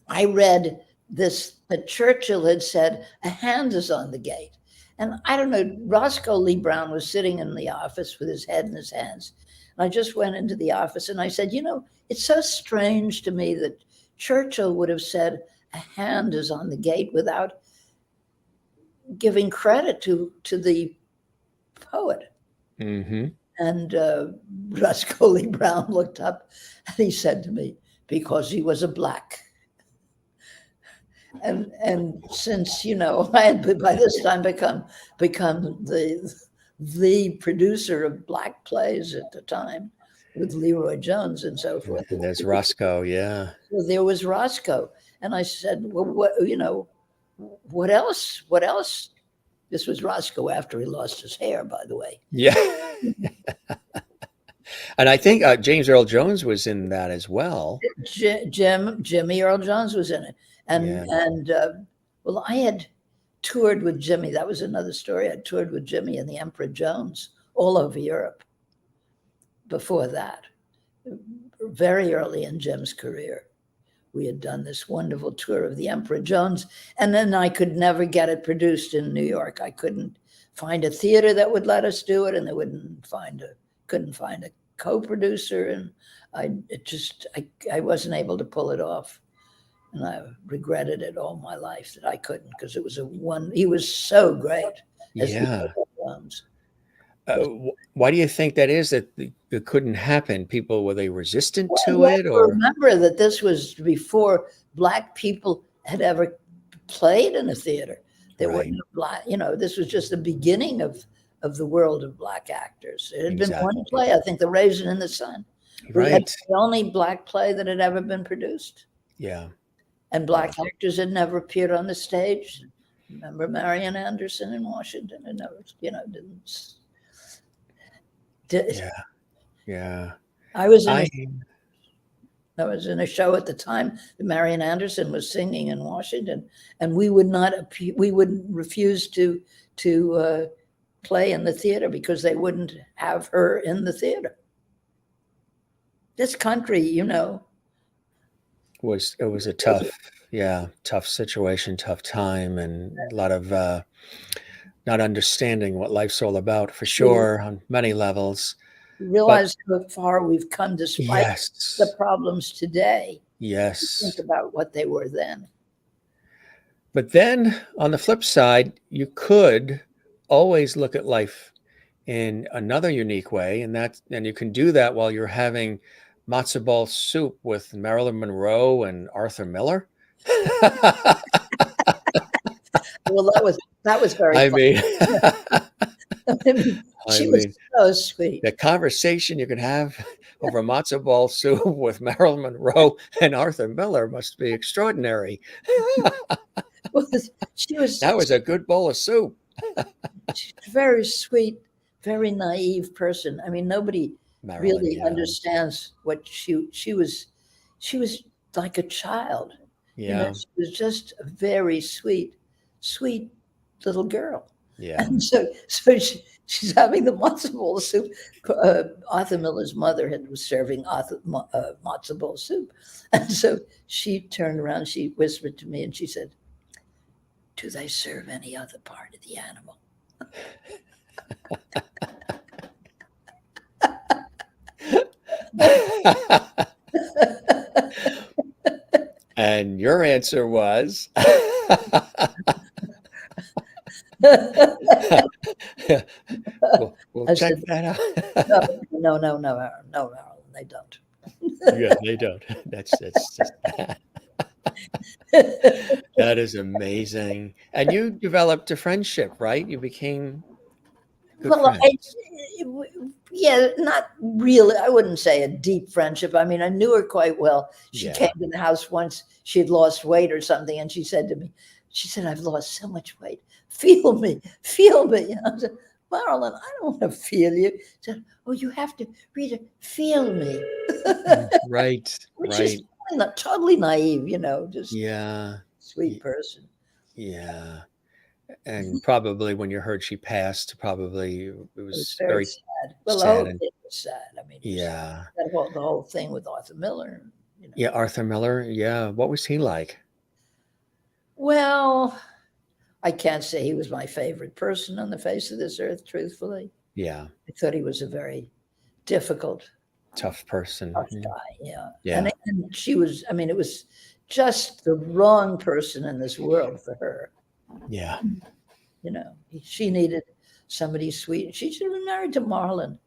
I read this, that Churchill had said, a hand is on the gate. And I don't know, Roscoe Lee Brown was sitting in the office with his head in his hands. And I just went into the office and I said, it's so strange to me that Churchill would have said, a hand is on the gate without giving credit to the poet. Mm-hmm. And Roscoe Lee Brown looked up and he said to me, because he was a black. And since, I had by this time become the producer of black plays at the time with Leroy Jones and so forth. And there's Roscoe, yeah. So there was Roscoe. And I said, well, what else This was Roscoe after he lost his hair, by the way. Yeah. And I think James Earl Jones was in that as well. Jimmy Earl Jones was in it. And well, I had toured with Jimmy. That was another story. I toured with Jimmy and the Emperor Jones all over Europe before that. Very early in Jim's career, we had done this wonderful tour of the Emperor Jones, and then I could never get it produced in New York. I couldn't find a theater that would let us do it, and they couldn't find a co-producer, and I wasn't able to pull it off, and I regretted it all my life that I couldn't, because it was he was so great as the Emperor Jones. Why do you think that is, that it couldn't happen? People, were they resistant to Well, it? Or remember that this was before Black people had ever played in a theater. There were no Black, this was just the beginning of the world of Black actors. It had been one play, I think, The Raisin in the Sun. Right. Had the only Black play that had ever been produced. Yeah. And Black actors had never appeared on the stage. Remember Marian Anderson in Washington? And never, didn't. Yeah. I was in a show at the time that Marian Anderson was singing in Washington, and we would refuse to play in the theater because they wouldn't have her in the theater. This country, was a tough situation, tough time, and a lot of not understanding what life's all about, for sure, on many levels. Realize how far we've come despite the problems today. Yes. Think about what they were then. But then on the flip side, you could always look at life in another unique way, and you can do that while you're having matzo ball soup with Marilyn Monroe and Arthur Miller. Well, that was very funny. She was so sweet. The conversation you can have over matzo ball soup with Marilyn Monroe and Arthur Miller must be extraordinary. That was a good bowl of soup. She's a very sweet, very naive person. I mean, nobody really understands what she was. She was like a child. Yeah. She was just a very sweet little girl. Yeah. And so she's having the matzo ball soup. Arthur Miller's mother was serving matzo ball soup. And so she turned around, she whispered to me, and she said, "Do they serve any other part of the animal?" And your answer was? We'll check that out. No, Marilyn, they don't. Yeah, they don't. That's that is amazing. And you developed a friendship, right? You became good friends. Not really. I wouldn't say a deep friendship. I mean, I knew her quite well. She came to the house once. She had lost weight or something, and she said to me, "I've lost so much weight. Feel me." I said, "Marilyn, I don't want to feel you." She said, "Oh, you have to, Rita, feel me." Right. Which is totally naive, just sweet person. Yeah. And probably when you heard she passed, it was very sad. Well, sad. the whole thing was sad. I mean, the whole thing with Arthur Miller. Yeah, Arthur Miller. Yeah. What was he like? Well, I can't say he was my favorite person on the face of this earth, truthfully. Yeah. I thought he was a very difficult, tough person. Tough guy, yeah. Yeah. And she was, I mean, it was just the wrong person in this world for her. Yeah. She needed somebody sweet. She should have been married to Marlon.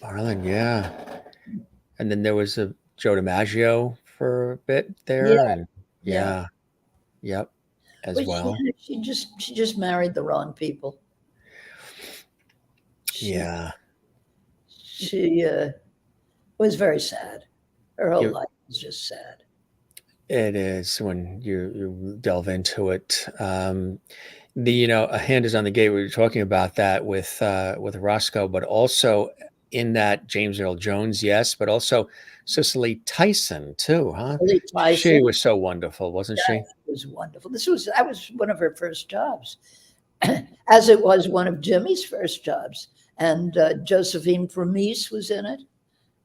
Marlon, yeah. And then there was a Joe DiMaggio for a bit there. Yeah. And yep. As well. She just married the wrong people. She was very sad. Her whole life was just sad. It is when you delve into it. A hand is on the gate. We were talking about that with Roscoe, but also in that James Earl Jones, yes, but also Cicely Tyson too, huh? Lily She Tyson. was so wonderful, wasn't she? That was wonderful. That was one of her first jobs, as it was one of Jimmy's first jobs. And Josephine Vermees was in it,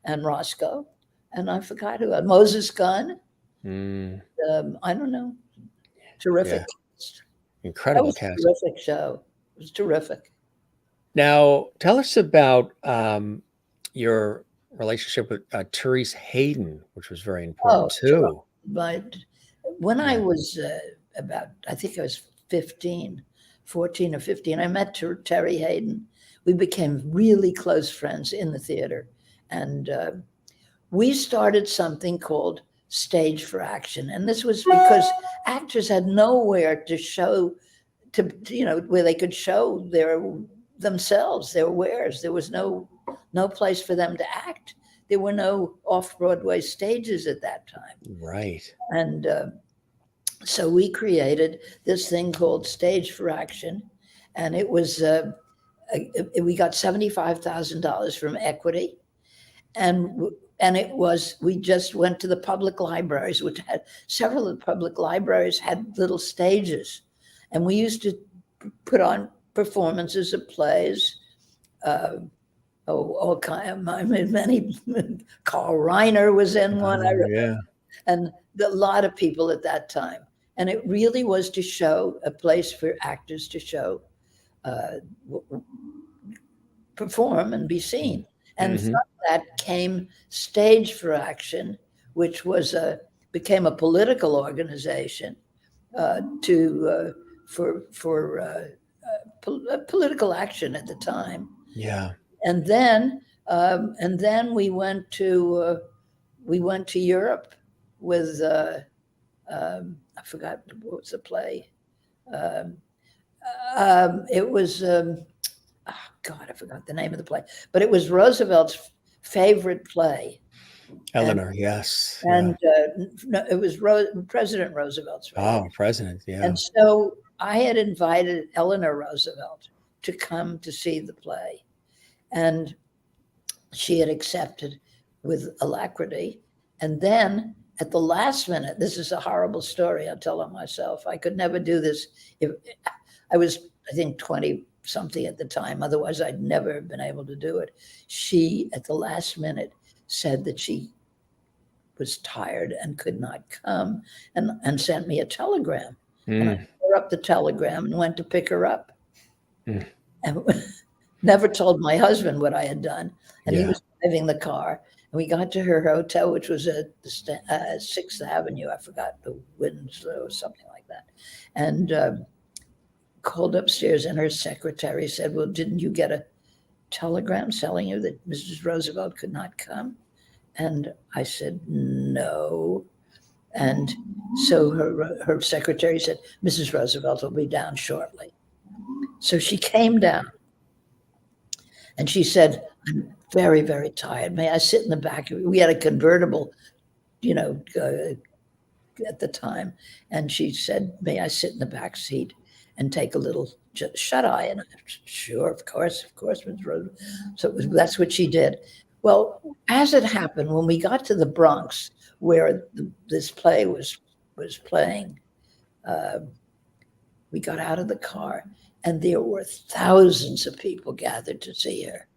and Roscoe, and I forgot who. Moses Gunn. Mm, I don't know. Terrific. yeah, That incredible was a cast. terrific show. It was terrific. Now, tell us about your relationship with Therese Hayden, which was very important Oh, sure. too. But when I Yeah. was I think I was 15, 14 or 15, I met Terry Hayden. We became really close friends in the theater. And we started something called Stage for Action. And this was because actors had nowhere to show, where they could show themselves, their wares. There was no place for them to act. There were no off-Broadway stages at that time. Right. And so we created this thing called Stage for Action. And it was, we got $75,000 from Equity. And it was, we just went to the public libraries, which had several of the public libraries had little stages. And we used to put on performances of plays, all kind of, many. Carl Reiner was in one, Yeah. and a lot of people at that time. And it really was to show a place for actors to show, perform and be seen. And Mhm. from that came Stage for Action, which became a political organization for political action at the time. Yeah. And then we went to Europe with I forgot what was the play. It was oh God, I forgot the name of the play, but it was Roosevelt's favorite play. Eleanor, yes. And no, it was President Roosevelt's favorite. Oh, president, yeah. And so I had invited Eleanor Roosevelt to come to see the play. And she had accepted with alacrity. And then at the last minute, this is a horrible story, I'll tell it myself. I could never do this. If I was, I think, 20 something at the time. Otherwise, I'd never have been able to do it. She, at the last minute, said that she was tired and could not come, and sent me a telegram. And I tore up the telegram and went to pick her up. And never told my husband what I had done. And he was driving the car. And we got to her hotel, which was at the 6th Avenue. I forgot, the Winslow or something like that. And called upstairs, and her secretary said, well, didn't you get a telegram telling you that Mrs. Roosevelt could not come? And I said, no. And so her secretary said, Mrs. Roosevelt will be down shortly. So she came down. And she said, I'm very, very tired. May I sit in the back? We had a convertible, at the time. And she said, may I sit in the back seat and take a little shut-eye? And I said, sure, of course, Ms. Roosevelt. So that's what she did. Well, as it happened, when we got to the Bronx, where this play was playing, we got out of the car, and there were thousands of people gathered to see her.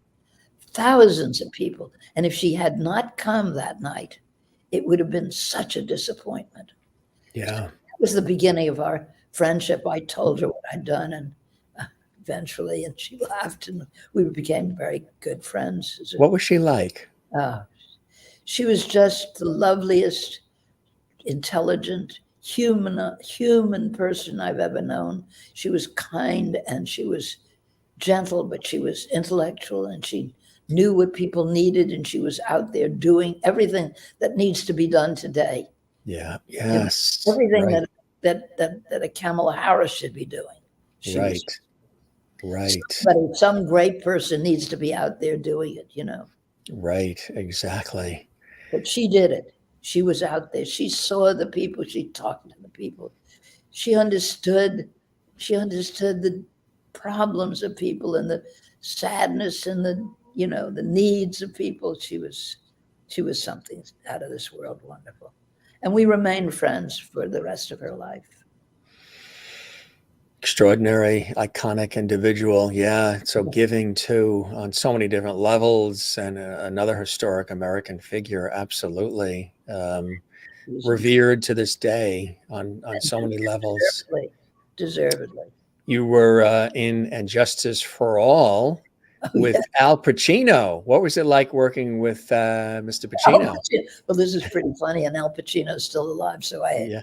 Thousands of people. And if she had not come that night, it would have been such a disappointment. Yeah. So that was the beginning of our friendship. I told her what I'd done, and eventually, and she laughed, and we became very good friends. What was she like? She was just the loveliest, intelligent, human person I've ever known. She was kind, and she was gentle, but she was intellectual, and she knew what people needed, and she was out there doing everything that needs to be done today. Yeah. Yes. Everything right. that a Kamala Harris should be doing. Right. But some great person needs to be out there doing it, Right. Exactly. But she did it. She was out there. She saw the people. She talked to the people. She understood she understood the problems of people and the sadness and the, the needs of people. She was something out of this world wonderful. And we remained friends for the rest of her life. Extraordinary, iconic individual. Yeah. So giving too on so many different levels, and another historic American figure. Absolutely. Revered to this day on so many levels. Deservedly. You were in And Justice for All with Al Pacino. What was it like working with Mr. Pacino? Well, this is pretty funny, and Al Pacino's still alive, so I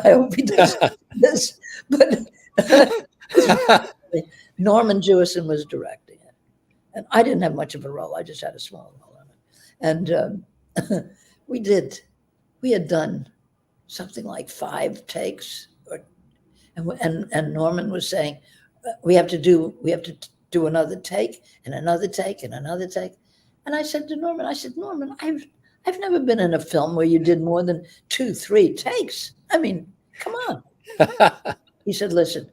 hope he does this. But Norman Jewison was directing it, and I didn't have much of a role. I just had a small role in it, and we had done something like 5 takes, and Norman was saying, we have to do another take and another take and another take. And I said to Norman, I've never been in a film where you did more than 2, 3 takes. I mean, come on. He said, listen,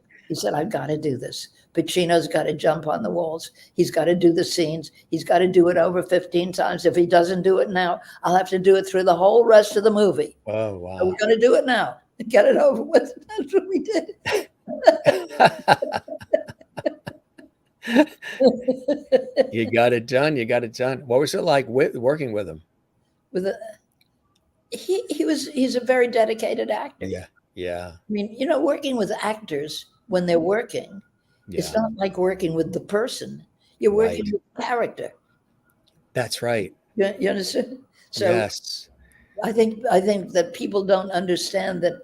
I've got to do this. Pacino's got to jump on the walls. He's got to do the scenes. He's got to do it over 15 times. If he doesn't do it now, I'll have to do it through the whole rest of the movie. Oh, wow. So we're going to do it now and get it over with. That's what we did. You got it done. What was it like working with him? He's a very dedicated actor. Yeah. I mean, working with actors when they're working, it's not like working with the person. You're working with the character. That's right. You understand? So yes. I think that people don't understand that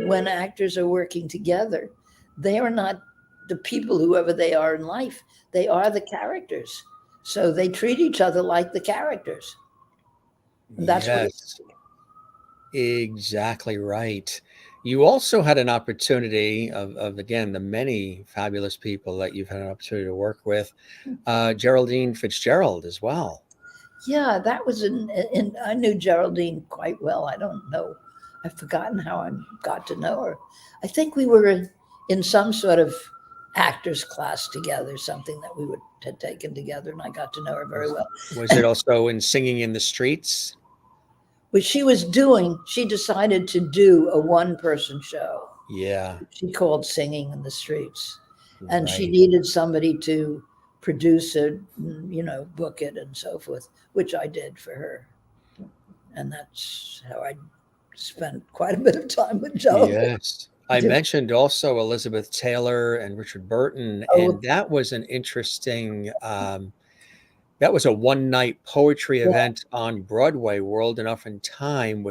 when actors are working together, they are not the people, whoever they are in life. They are the characters. So they treat each other like the characters. And that's what exactly right. You also had an opportunity of again, the many fabulous people that you've had an opportunity to work with, Geraldine Fitzgerald as well. Yeah, that was I knew Geraldine quite well. I don't know. I've forgotten how I got to know her. I think we were in some sort of actors class together, something that we had taken together, and I got to know her very well. Was it also in Singing in the Streets? What she decided to do a one-person show. Yeah. She called Singing in the Streets. And she needed somebody to produce it, book it and so forth, which I did for her. And that's how I spent quite a bit of time with Joe. Yes. I mentioned also Elizabeth Taylor and Richard Burton, and that was an interesting that was a one-night poetry event on Broadway, World Enough in Time,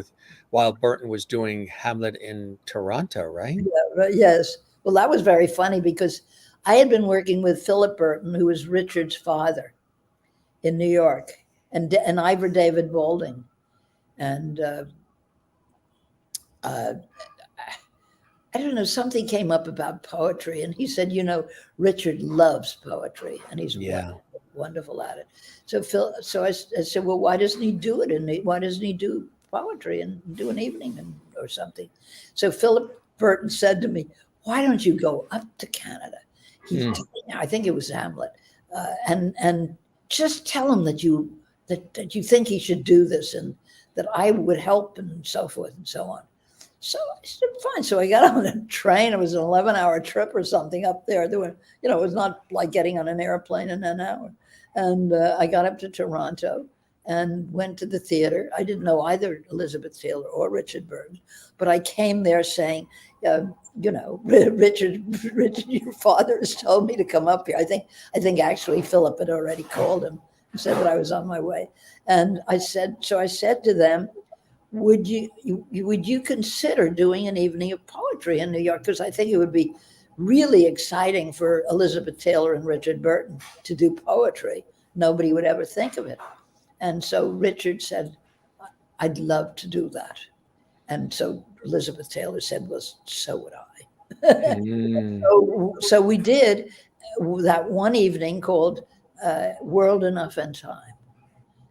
while Burton was doing Hamlet in Toronto, right? Yeah, yes. Well, that was very funny because I had been working with Philip Burton, who was Richard's father in New York, and Ivor David Balding. And I don't know, something came up about poetry, and he said, Richard loves poetry, and he's wonderful at it. So I said, well, why doesn't he do it? Why doesn't he do poetry and do an evening or something? So Philip Burton said to me, why don't you go up to Canada? I think it was Hamlet, and just tell him that you think he should do this and that I would help and so forth and so on. So I said, fine. So I got on a train. It was an 11-hour trip or something up there. There were, it was not like getting on an airplane in an hour. And I got up to Toronto and went to the theater. I didn't know either Elizabeth Taylor or Richard Burton, but I came there saying, Richard, your father has told me to come up here. I think actually Philip had already called him and said that I was on my way. And I said to them, would you consider doing an evening of poetry in New York? Because I think it would be really exciting for Elizabeth Taylor and Richard Burton to do poetry. Nobody would ever think of it. And so Richard said, I'd love to do that. And so Elizabeth Taylor said, well, so would I. So we did that one evening called World Enough in Time.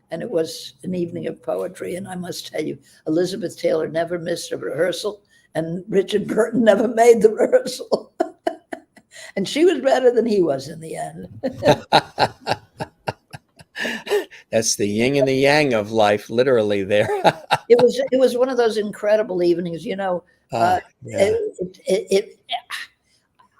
And it was an evening of poetry. And I must tell you, Elizabeth Taylor never missed a rehearsal, and Richard Burton never made the rehearsal. And she was better than he was in the end. That's the yin and the yang of life, literally there. It was one of those incredible evenings, you know. Yeah.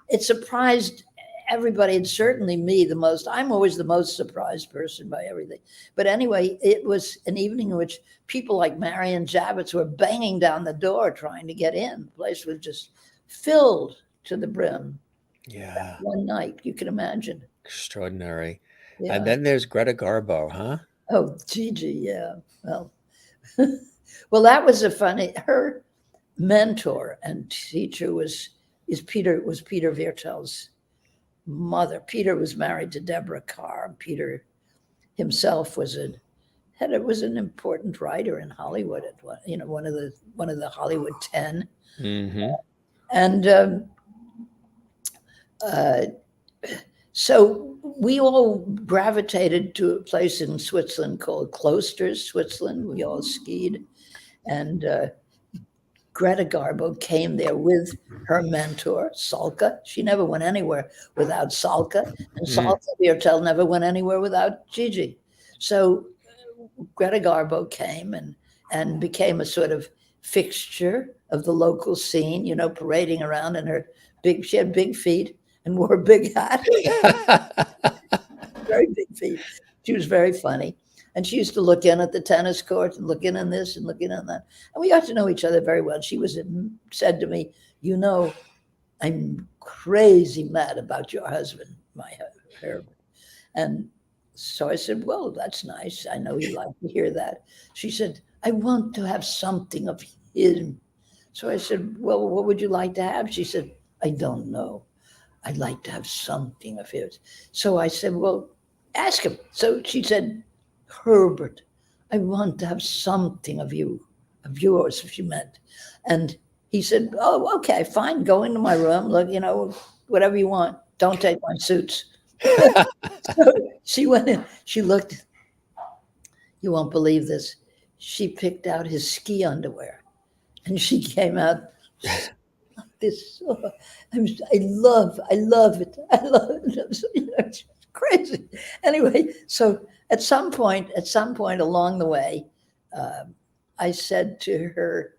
It surprised everybody, and certainly me the most. I'm always the most surprised person by everything. But anyway, it was an evening in which people like Marion Javits were banging down the door trying to get in. The place was just filled to the brim. Yeah. That one night, you can imagine. Extraordinary. Yeah. And then there's Greta Garbo, huh? Oh, Gigi, yeah. Well, well, that was her mentor and teacher was Peter Viertel's mother. Peter was married to Deborah Carr. Peter himself was an important writer in Hollywood. One of the Hollywood 10. Mm-hmm. And so we all gravitated to a place in Switzerland called Klosters, Switzerland. We all skied, and Greta Garbo came there with her mentor, Salka. She never went anywhere without Salka, and Salka Viertel never went anywhere without Gigi. So Greta Garbo came and became a sort of fixture of the local scene, you know, parading around in she had big feet and wore a big hat. Very big feet. She was very funny. And she used to look in at the tennis court and look in on this and look in on that. And we got to know each other very well. She said to me, you know, I'm crazy mad about your husband, Herbert. And so I said, well, that's nice. I know he'd like to hear that. She said, I want to have something of him. So I said, well, what would you like to have? She said, I don't know. I'd like to have something of his. So I said, well, ask him. So she said, Herbert, I want to have something of yours, if she meant. And he said, oh, okay, fine. Go into my room. Look, you know, whatever you want. Don't take my suits. So she went in. She looked. You won't believe this. She picked out his ski underwear. And she came out this. I love it. I love it. It's crazy. Anyway, so at some point along the way, I said to her,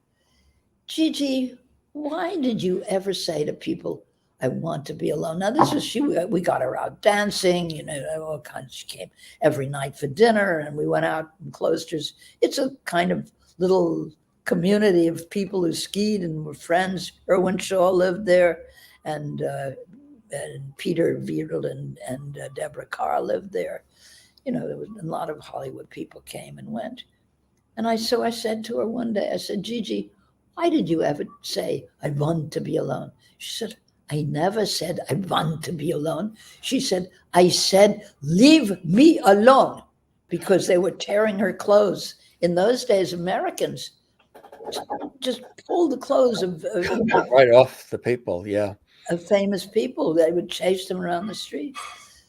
Gigi, why did you ever say to people, I want to be alone? Now, this was we got her out dancing, you know, all kinds. She came every night for dinner, and we went out in Klosters. It's a kind of little community of people who skied and were friends. Erwin Shaw lived there, and Peter Viertel and Deborah Carr lived there. You know, there was a lot of Hollywood people came and went. And so I said to her one day, I said, Gigi, why did you ever say, I want to be alone? She said, I never said I want to be alone. She said, I said, leave me alone, because they were tearing her clothes. In those days, Americans just pulled the clothes of right off the people, yeah. Of famous people. They would chase them around the street.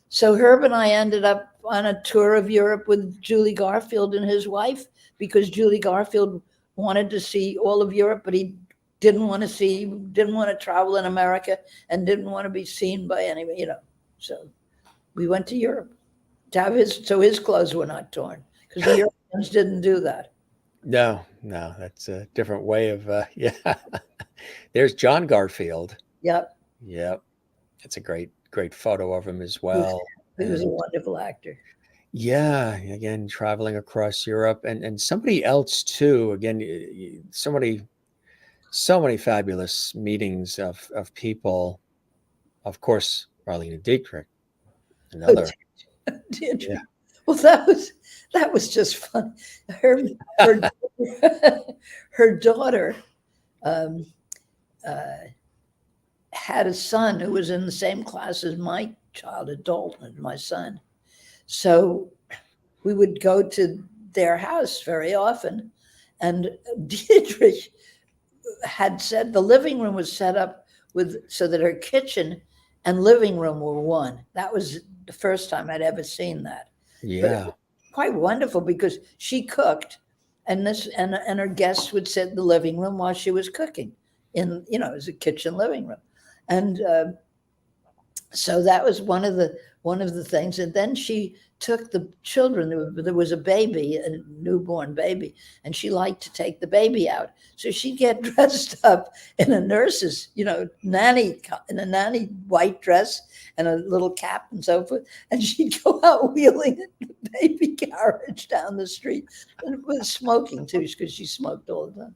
So Herb and I ended up on a tour of Europe with Julie Garfield and his wife, because Julie Garfield wanted to see all of Europe, but he didn't want to travel in America and didn't want to be seen by anybody, you know. So we went to Europe to have his clothes were not torn, because the Europeans didn't do that. No, that's a different way of, yeah. There's John Garfield. Yep. It's a great photo of him as well. He was a wonderful actor. Yeah, again, traveling across Europe, and somebody else too. Again, so many fabulous meetings of people. Of course, Marlene Dietrich, another. Dietrich. Yeah. Well, that was just fun. Her daughter had a son who was in the same class as my child at Dalton, my son. So we would go to their house very often. And Dietrich had said the living room was set up so that her kitchen and living room were one. That was the first time I'd ever seen that. Yeah. Quite wonderful, because she cooked, and her guests would sit in the living room while she was cooking. in, it was a kitchen living room. And so that was one of the things. And then she took the children. There was a baby, a newborn baby, and she liked to take the baby out. So she'd get dressed up in a nurse's, nanny, in a nanny white dress and a little cap and so forth. And she'd go out wheeling the baby carriage down the street, and it was smoking too, because she smoked all the time.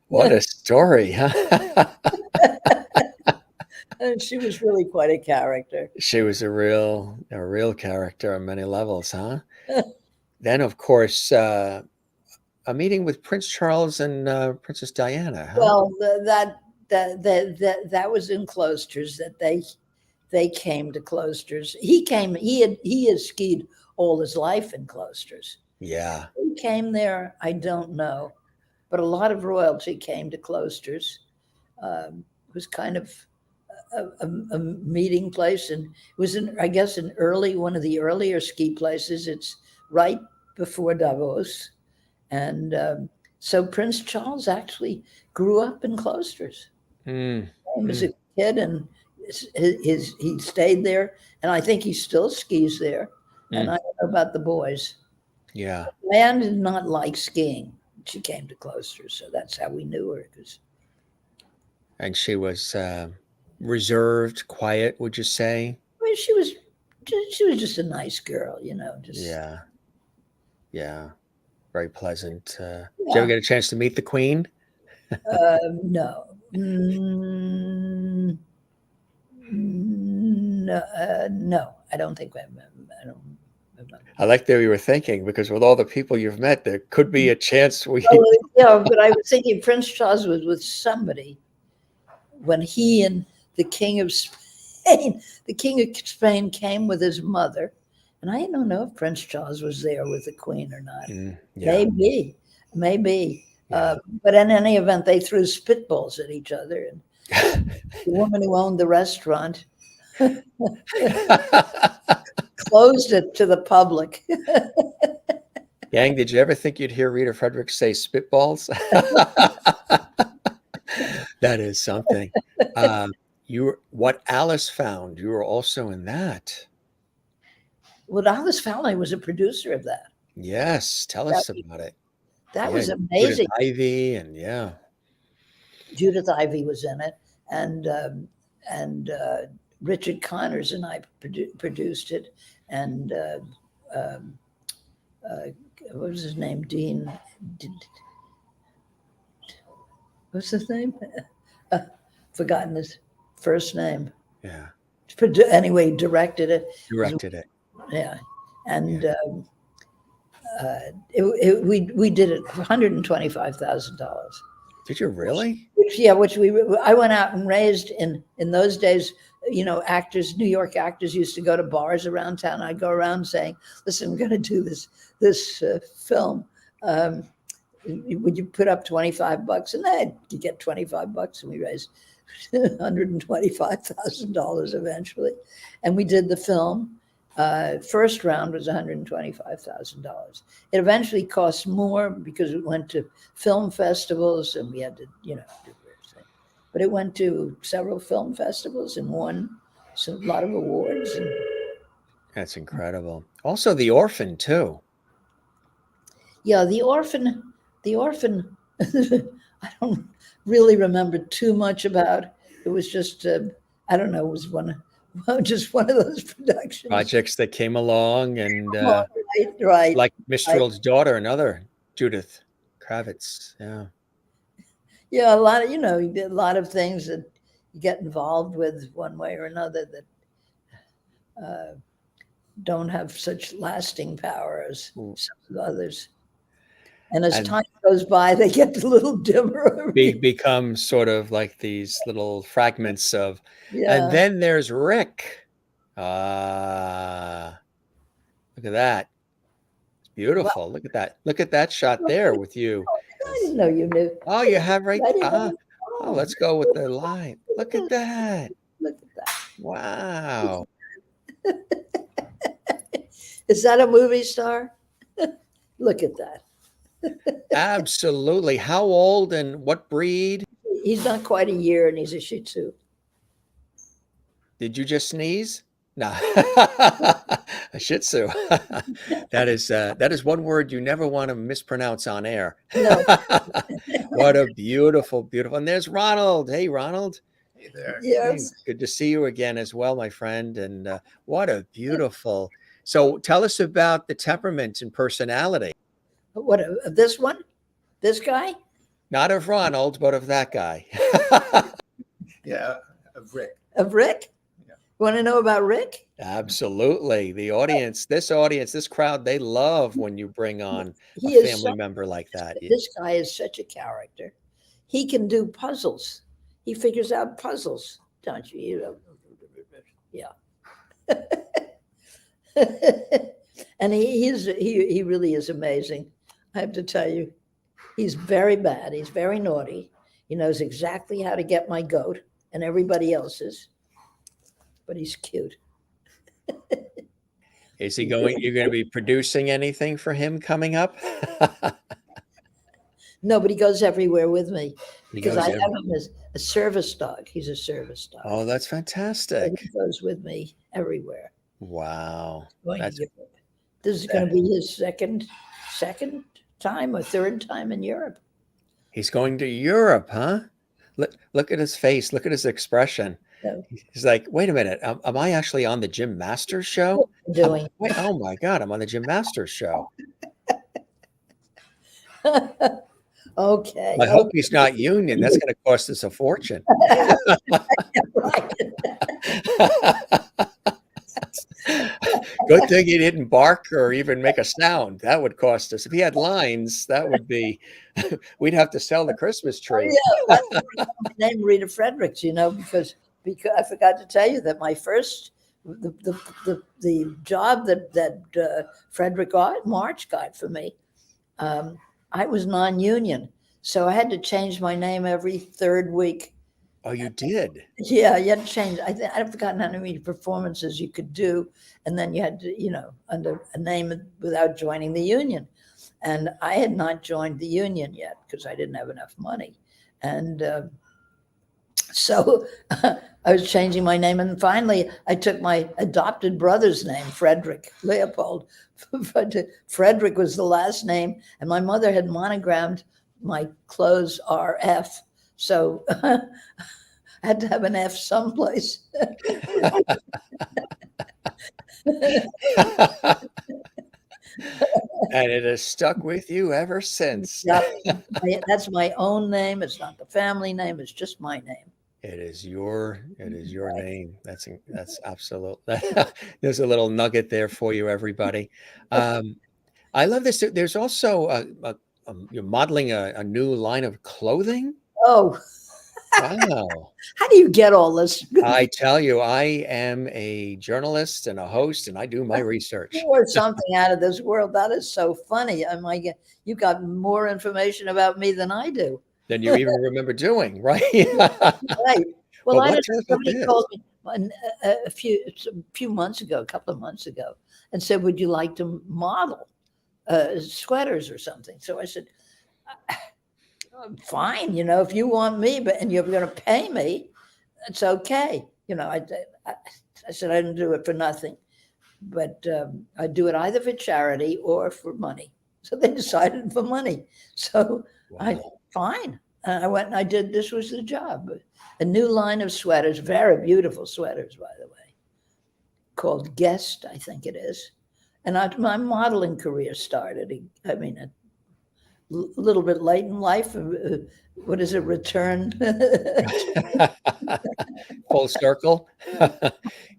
What a story, huh? And she was really quite a character. She was a real character on many levels, huh? Then, of course, a meeting with Prince Charles and Princess Diana, huh? Well, that was in Cloisters, that they came to Cloisters. He had skied all his life in Cloisters. Yeah. He came there, I don't know, but a lot of royalty came to Cloisters. It was kind of a meeting place, and it was I guess one of the earlier ski places. It's right before Davos, and so Prince Charles actually grew up in Cloisters. He was a kid, and he stayed there, and I think he still skis there. And I don't know about the boys. Yeah. Anne did not like skiing. She came to Cloisters, so that's how we knew her. And she was reserved, quiet, would you say? I mean, she was just a nice girl, just. Yeah, very pleasant. Did you ever get a chance to meet the Queen? No. No, I don't think I don't. I like that you were thinking, because with all the people you've met, there could be a chance we. But I was thinking Prince Charles was with somebody when he and the King of Spain came with his mother, and I don't know if Prince Charles was there with the Queen or not. Maybe. Yeah. But in any event, they threw spitballs at each other, and the woman who owned the restaurant closed it to the public. Yang, did you ever think you'd hear Rita Fredricks say spitballs? That is something. What Alice Found, you were also in that. What Alice Found, I was a producer of that. Yes, tell us about it. That was amazing. Judith Ivey, and Judith Ivey was in it, and Richard Connors and I produced it, and what was his name? Dean. What's his name? Forgotten his first name. Yeah. Anyway, directed it. Yeah, and we did it for $125,000. Did you really? Which I went out and raised in those days. Actors, New York actors used to go to bars around town. I'd go around saying, "Listen, we're going to do this film. Would you put up $25?" And then you get $25, and we raised $125,000 eventually. And we did the film. First round was $125,000. It eventually cost more because it went to film festivals, and we had to, do everything. But it went to several film festivals and won a lot of awards. That's incredible. Also, The Orphan too. Yeah, The Orphan. I don't really remember too much about. It was just I don't know. It was just one of those productions. Projects that came along, and right. Like Mistral's daughter, another Judith Kravitz. Yeah. Yeah, a lot of things that you get involved with one way or another that don't have such lasting power as some of the others. And as time goes by, they get a little dimmer. Become sort of like these little fragments of. Yeah. And then there's Rick. Look at that. It's beautiful. Well, look at that. Look at that shot there with you. I didn't know you knew. Oh, you have right. Let's go with the line. Look at that. Look at that. Wow. Is that a movie star? Look at that. Absolutely. How old and what breed? He's not quite a year, and he's a Shih Tzu. Did you just sneeze? No. A Shih Tzu. That is one word you never want to mispronounce on air. No. What a beautiful, beautiful. And there's Ronald. Hey, Ronald. Hey there. Hey, Yes. good to see you again as well, my friend. And what a beautiful. So tell us about the temperament and personality, What, this one? This guy? not of Ronald, but of that guy. Yeah, of Rick. Of Rick? Yeah. Want to know about Rick? Absolutely. This crowd, they love when you bring on a He is family member like that. this guy is such a character. He can do puzzles. He figures out puzzles, don't you? Yeah. And he really is amazing. I have to tell you, he's very bad. He's very naughty. He knows exactly how to get my goat and everybody else's, but he's cute. Is he going? You're going to be producing anything for him coming up? No, but he goes everywhere with me He because goes I every- have him as a service dog. He's a service dog. Oh, that's And fantastic. he goes with me everywhere. Wow. Going to That's Europe. This is going to be his second time or third time in Europe. He's going to Europe, huh? Look at his face. Look at his expression. Yeah. He's like, wait a minute. Am I actually on the Jim Masters show? Doing. Wait, oh my God, I'm on the Jim Masters show. Okay. I hope he's not union. That's going to cost us a fortune. Right. Good thing he didn't bark or even make a sound. That would cost us. If he had lines, that would be, we'd have to sell the Christmas tree. Yeah, that's my name Rita Fredricks, because I forgot to tell you that my first the job that Frederick March got for me, I was non-union, so I had to change my name every third week. Oh, you did? Yeah, you had to change. I've forgotten how many performances you could do, and then you had to, under a name without joining the union. And I had not joined the union yet because I didn't have enough money, and so I was changing my name. And finally, I took my adopted brother's name, Frederick Leopold. Frederick was the last name, and my mother had monogrammed my clothes RF. So I had to have an F someplace. And it has stuck with you ever since. Yeah, that's my own name. It's not the family name. It's just my name. It is your name. That's absolute. There's a little nugget there for you, everybody. I love this. There's also you're modeling a new line of clothing. Oh, Wow. how do you get all this? I tell you, I am a journalist and a host, and I do my research. Or something out of this world. That is so funny. You got more information about me than I do. Than you even remember doing, right? Right. Well, Well, I what had tell us about somebody this? called me a few months ago, a couple of months ago, and said, "Would you like to model sweaters or something?" So I said, "Fine, if you want me, and you're going to pay me, it's okay." I said I didn't do it for nothing, but I do it either for charity or for money. So they decided for money. So Wow. fine. I went and I did. This was the job. A new line of sweaters, very beautiful sweaters, by the way, called Guest, I think it is. And my modeling career started. A little bit late in life. What is it? Return. Full circle.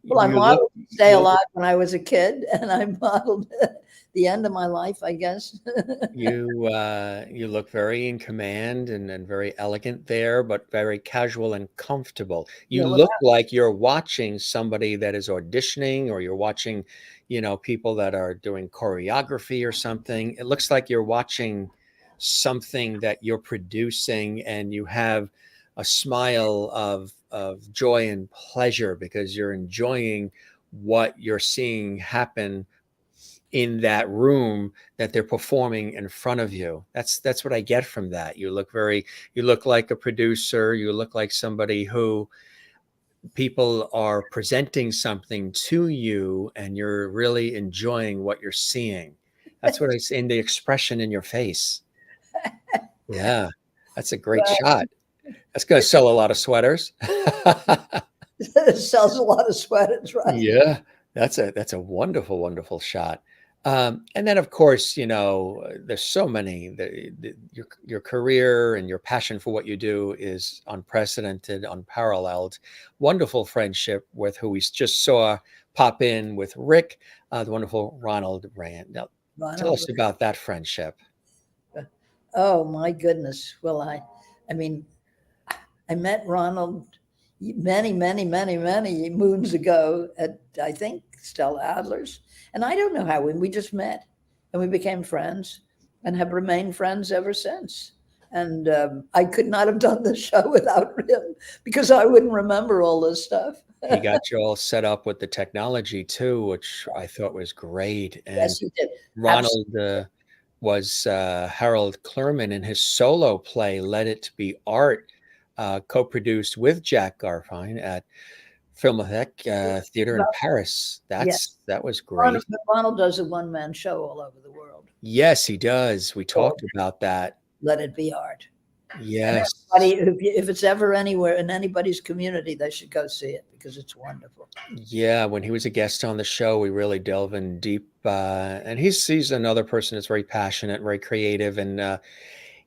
Well, I You modeled look- Stay you look- Alive when I was a kid, and I modeled the end of my life, I guess. You look very in command and very elegant there, but very casual and comfortable. You Yeah, well, look like you're watching somebody that is auditioning, or you're watching, people that are doing choreography or something. It looks like you're watching something that you're producing, and you have a smile of joy and pleasure because you're enjoying what you're seeing happen in that room that they're performing in front of you. That's what I get from that. You look like a producer. You look like somebody who people are presenting something to you and you're really enjoying what you're seeing. That's what I see in the expression in your face. Yeah, that's a great shot. That's going to sell a lot of sweaters. It sells a lot of sweaters, right? Yeah, that's a wonderful, wonderful shot. And then, of course, there's so many. Your career and your passion for what you do is unprecedented, unparalleled. Wonderful friendship with who we just saw pop in with Rick, the wonderful Ronald Rand. Now, tell us about that friendship. Oh my goodness! Well, I mean, I met Ronald many moons ago at, I think, Stella Adler's. And I don't know how we just met and we became friends and have remained friends ever since. And I could not have done the show without him because I wouldn't remember all this stuff. He got you all set up with the technology too, which I thought was great. And yes, he did. Ronald was Harold Clurman in his solo play, Let It Be Art, co-produced with Jack Garfien at Filmothèque Theater in Paris. That was great. Ronald does a one-man show all over the world. Yes, he does. We talked about that. Let It Be Art. Yes. If it's ever anywhere in anybody's community, they should go see it because it's wonderful. Yeah, when he was a guest on the show, we really delve in deep. And he's another person that's very passionate, very creative, and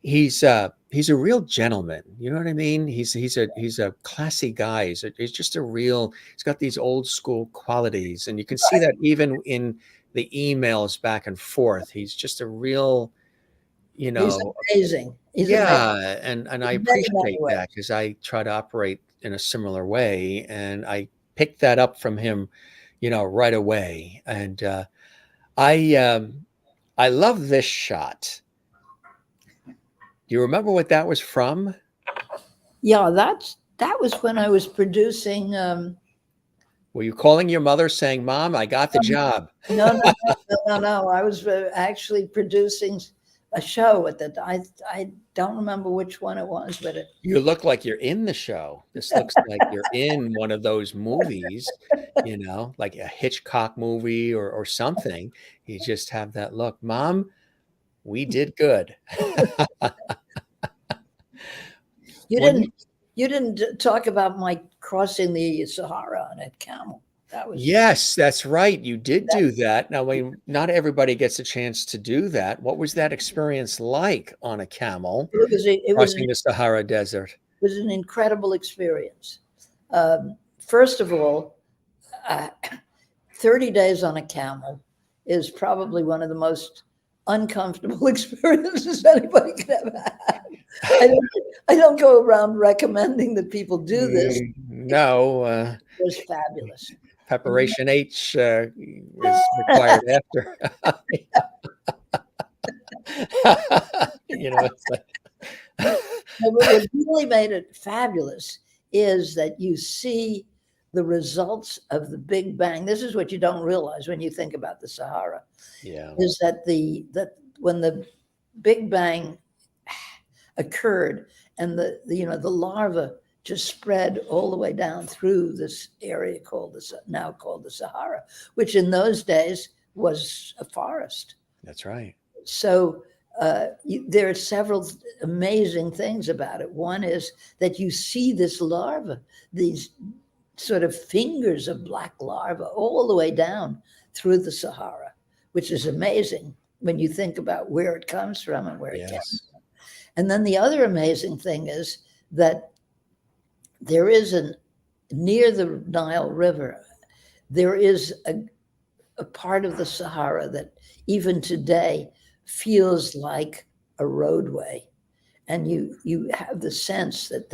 he's a real gentleman. You know what I mean? He's a classy guy. He's just he's got these old school qualities, and you can see that even in the emails back and forth. He's just a real, he's amazing. He's amazing. And I appreciate that because I try to operate in a similar way, and I picked that up from him, right away. And I love this shot. Do you remember what that was from? Yeah, that was when I was producing. Were you calling your mother saying, "Mom, I got the job"? No. I was actually producing a show at that. I don't remember which one it was, but you look like you're in the show. This looks like you're in one of those movies, like a Hitchcock movie or something. You just have that look. Mom, we did good. You didn't talk about my crossing the Sahara on a camel. Yes, that's right. You did do that. Now, not everybody gets a chance to do that. What was that experience like on a camel crossing the Sahara Desert? It was an incredible experience. First of all, 30 days on a camel is probably one of the most uncomfortable experiences anybody could ever have. I don't go around recommending that people do this. No. It was fabulous. Preparation H is required after. It's like... What really made it fabulous is that you see the results of the Big Bang. This is what you don't realize when you think about the Sahara. Yeah. Is that when the Big Bang occurred and the larva just spread all the way down through this area now called the Sahara, which in those days was a forest. That's right. So there are several amazing things about it. One is that you see this larva, these sort of fingers of black larva all the way down through the Sahara, which is amazing when you think about where it comes from and where it comes from. And then the other amazing thing is that there is near the Nile River, there is a part of the Sahara that even today feels like a roadway. And you have the sense that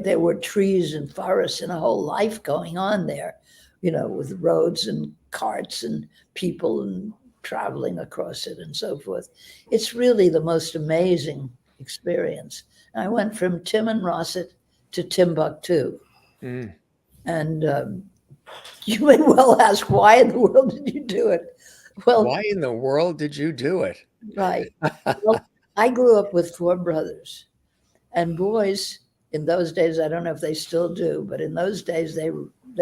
there were trees and forests and a whole life going on there, with roads and carts and people and traveling across it and so forth. It's really the most amazing experience. I went from Timanrasset to Timbuktu. And You may well ask, why in the world did you do it? Well, Why in the world did you do it? right. Well, I grew up with 4 brothers, and boys in those days, I don't know if they still do, but in those days they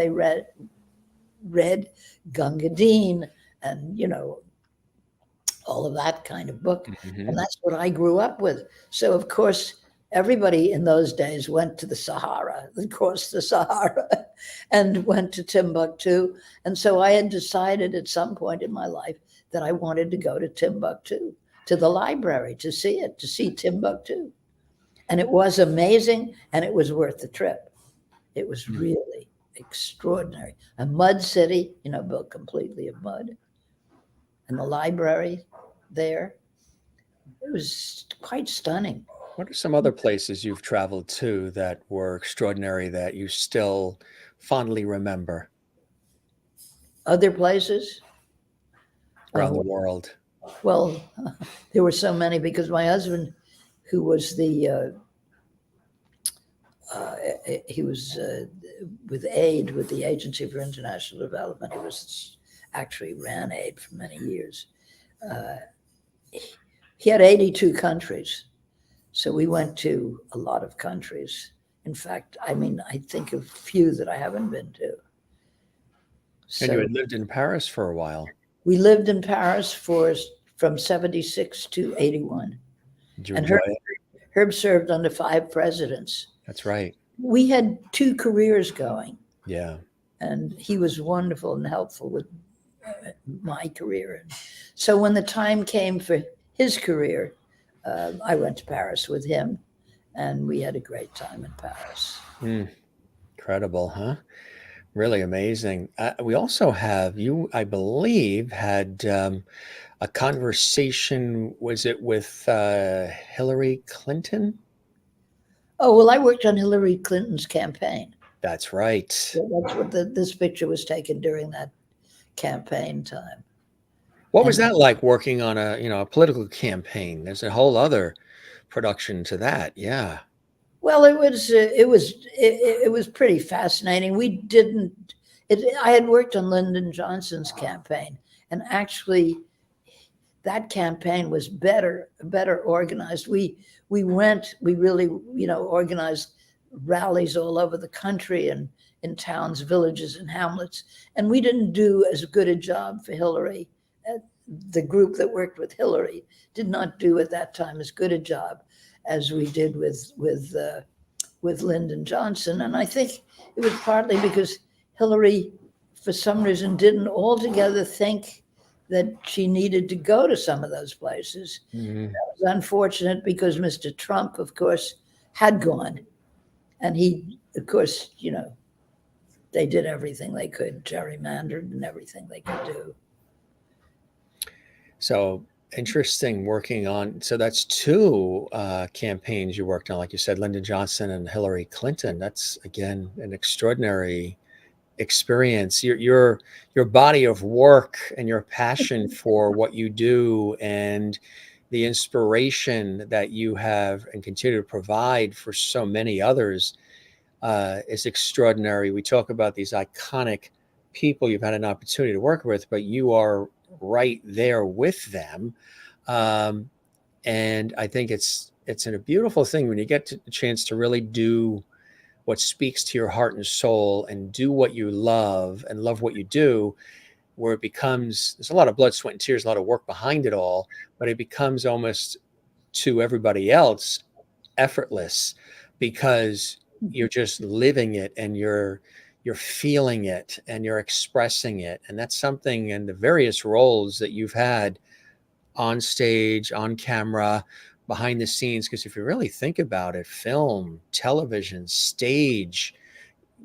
read Gunga Din and, you know, all of that kind of book. Mhm. And that's what I grew up with. So, of course, everybody in those days went to the Sahara, across the Sahara, and went to Timbuktu. And so I had decided at some point in my life that I wanted to go to Timbuktu, to the library, to see it, to see Timbuktu. And it was amazing, and it was worth the trip. It was Mm. really extraordinary. A mud city, you know, built completely of mud. And the library there, it was quite stunning. What are some other places you've traveled to that were extraordinary that you still fondly remember Other places, around the uh, world? well, there were so many because my husband, who was he was with AID, with the Agency for International Development. He was actually ran AID for many years. He had 82 countries. So we went to a lot of countries. In fact, I mean, I think of few that I haven't been to. And you So had lived in Paris for a while. we lived in Paris from 76 to 81. Did you And enjoy it? Herb served under 5 presidents. That's right. We had 2 careers going, Yeah. and he was wonderful and helpful with my career. And so when the time came for his career, I went to Paris with him, and we had a great time in Paris. Incredible, huh? Really amazing. We also have you, I believe, had a conversation. Was it with Hillary Clinton? Oh, well, I worked on Hillary Clinton's campaign. That's right. That's what this picture was taken during that campaign time. What was And that like working on a political campaign? There's a whole other production to that. Yeah. well, it was pretty fascinating. We didn't. I had worked on Lyndon Johnson's campaign, and actually, that campaign was better organized. We really, you know, organized rallies all over the country and in towns, villages, and hamlets. And we didn't do as good a job for Hillary. The group that worked with Hillary did not do at that time as good a job as we did with Lyndon Johnson. And I think it was partly because Hillary, for some reason, didn't altogether think that she needed to go to some of those places. Mhm. That was unfortunate because Mr. Trump, of course, had gone. And he, of course, you know, they did everything they could, gerrymandered and everything they could do. So interesting working on. So that's 2 campaigns you worked on, like you said, Lyndon Johnson and Hillary Clinton. That's again an extraordinary experience. Your body of work and your passion for what you do and the inspiration that you have and continue to provide for so many others is extraordinary. We talk about these iconic people you've had an opportunity to work with, but you are right there with them. And I think it's a beautiful thing when you get a chance to really do what speaks to your heart and soul and do what you love and love what you do, where it becomes, there's a lot of blood, sweat, and tears, a lot of work behind it all, but it becomes almost to everybody else effortless because you're just living it and you're feeling it and you're expressing it. And that's something in the various roles that you've had on stage, on camera, behind the scenes. Because if you really think about it, film, television, stage,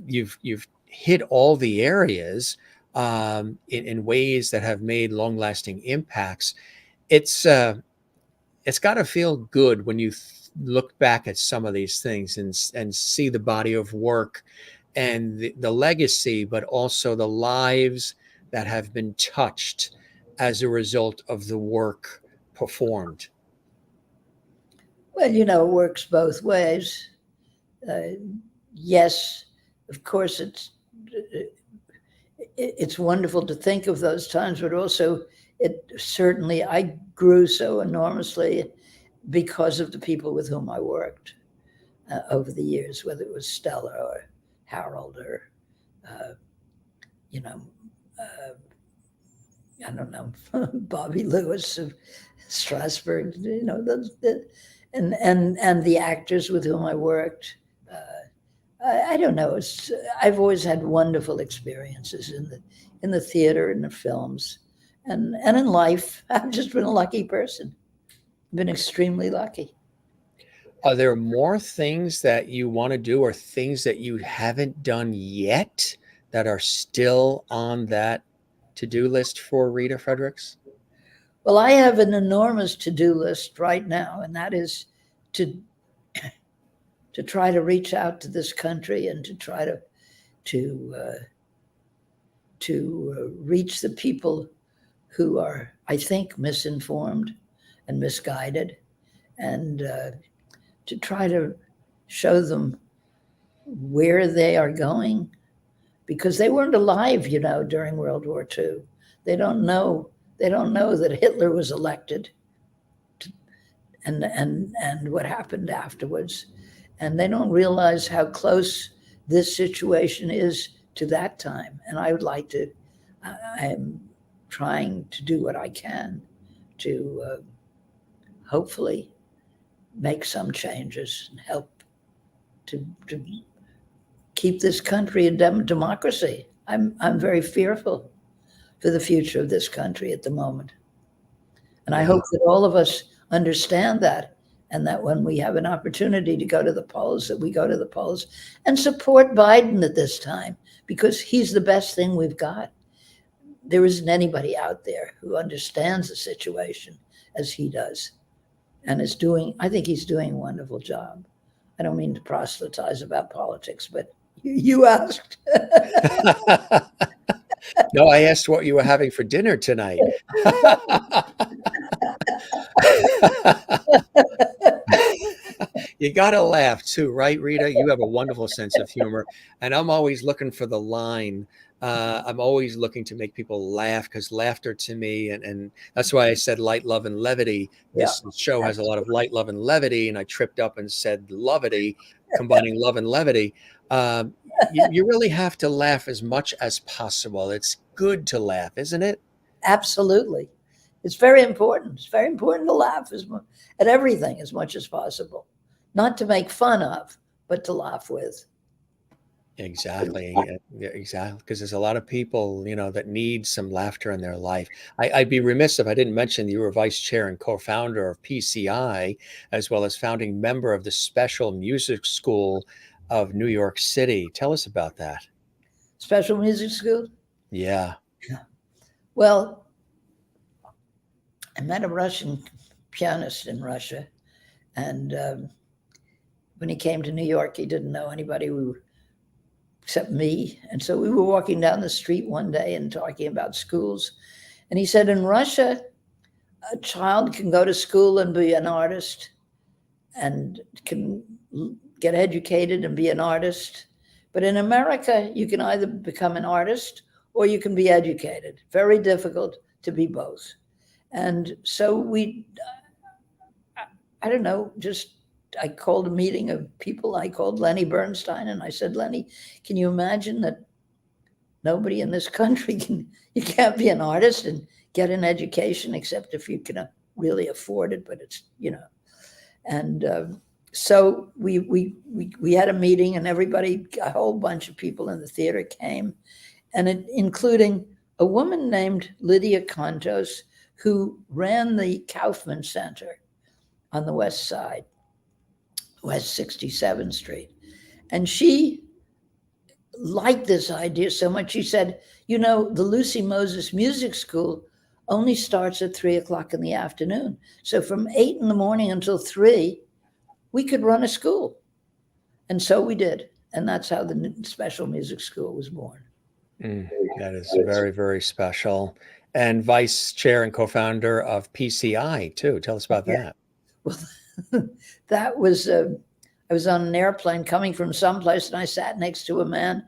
you've hit all the areas in ways that have made long-lasting impacts. It's got to feel good when you look back at some of these things and see the body of work and the legacy, but also the lives that have been touched as a result of the work performed. Well, you know, it works both ways. it's wonderful to think of those times, but also I grew so enormously because of the people with whom I worked over the years, whether it was Stella or Harold or, I don't know, Bobby Lewis of Strasberg, and the actors with whom I worked. I don't know. I've always had wonderful experiences in the theater and the films, and in life. I've just been a lucky person. I've been extremely lucky. Are there more things that you want to do or things that you haven't done yet that are still on that to-do list for Rita Fredricks? Well, I have an enormous to-do list right now, and that is to try to reach out to this country and to try to reach the people who are, I think, misinformed and misguided, and to try to show them where they are going, because they weren't alive, during World War II. They don't know that Hitler was elected and what happened afterwards. And they don't realize how close this situation is to that time. And I'm trying to do what I can to hopefully make some changes and help to keep this country a democracy. I'm very fearful for the future of this country at the moment. And I hope that all of us understand that, and that when we have an opportunity to go to the polls, that we go to the polls and support Biden at this time, because he's the best thing we've got. There isn't anybody out there who understands the situation as he does, and I think he's doing a wonderful job. I don't mean to proselytize about politics, but you asked. No, I asked what you were having for dinner tonight. You got to laugh too, right, Rita? You have a wonderful sense of humor. And I'm always looking for the line. I'm always looking to make people laugh, because laughter to me, and that's why I said light, love, and levity. This show has a lot of light, love, and levity. And I tripped up and said levity, combining love and levity. You really have to laugh as much as possible. It's good to laugh, isn't it? Absolutely. It's very important. It's very important to laugh at everything as much as possible. Not to make fun of, but to laugh with. Exactly. Exactly. Because there's a lot of people, that need some laughter in their life. I'd be remiss if I didn't mention you were vice chair and co-founder of PCI, as well as founding member of the Special Music School of New York City. Tell us about that. Special Music School? Yeah. Well, I met a Russian pianist in Russia, and when he came to New York, he didn't know anybody except me. And so we were walking down the street one day and talking about schools. And he said, in Russia, a child can go to school and be an artist and can get educated and be an artist. But in America, you can either become an artist or you can be educated. Very difficult to be both. And so I called a meeting of people. I called Lenny Bernstein and I said, Lenny, can you imagine that nobody in this country you can't be an artist and get an education except if you can really afford it, but it's, and so we had a meeting, and a whole bunch of people in the theater came, and including a woman named Lydia Contos, who ran the Kaufman Center on the West Side, West 67th Street. And she liked this idea so much. She said, the Lucy Moses Music School only starts at 3:00 in the afternoon. So from 8 in the morning until 3, we could run a school. And so we did. And that's how the Special Music School was born. That is very, very special. And vice chair and co-founder of PCI too. Tell us about that. Well, that was, I was on an airplane coming from someplace, and I sat next to a man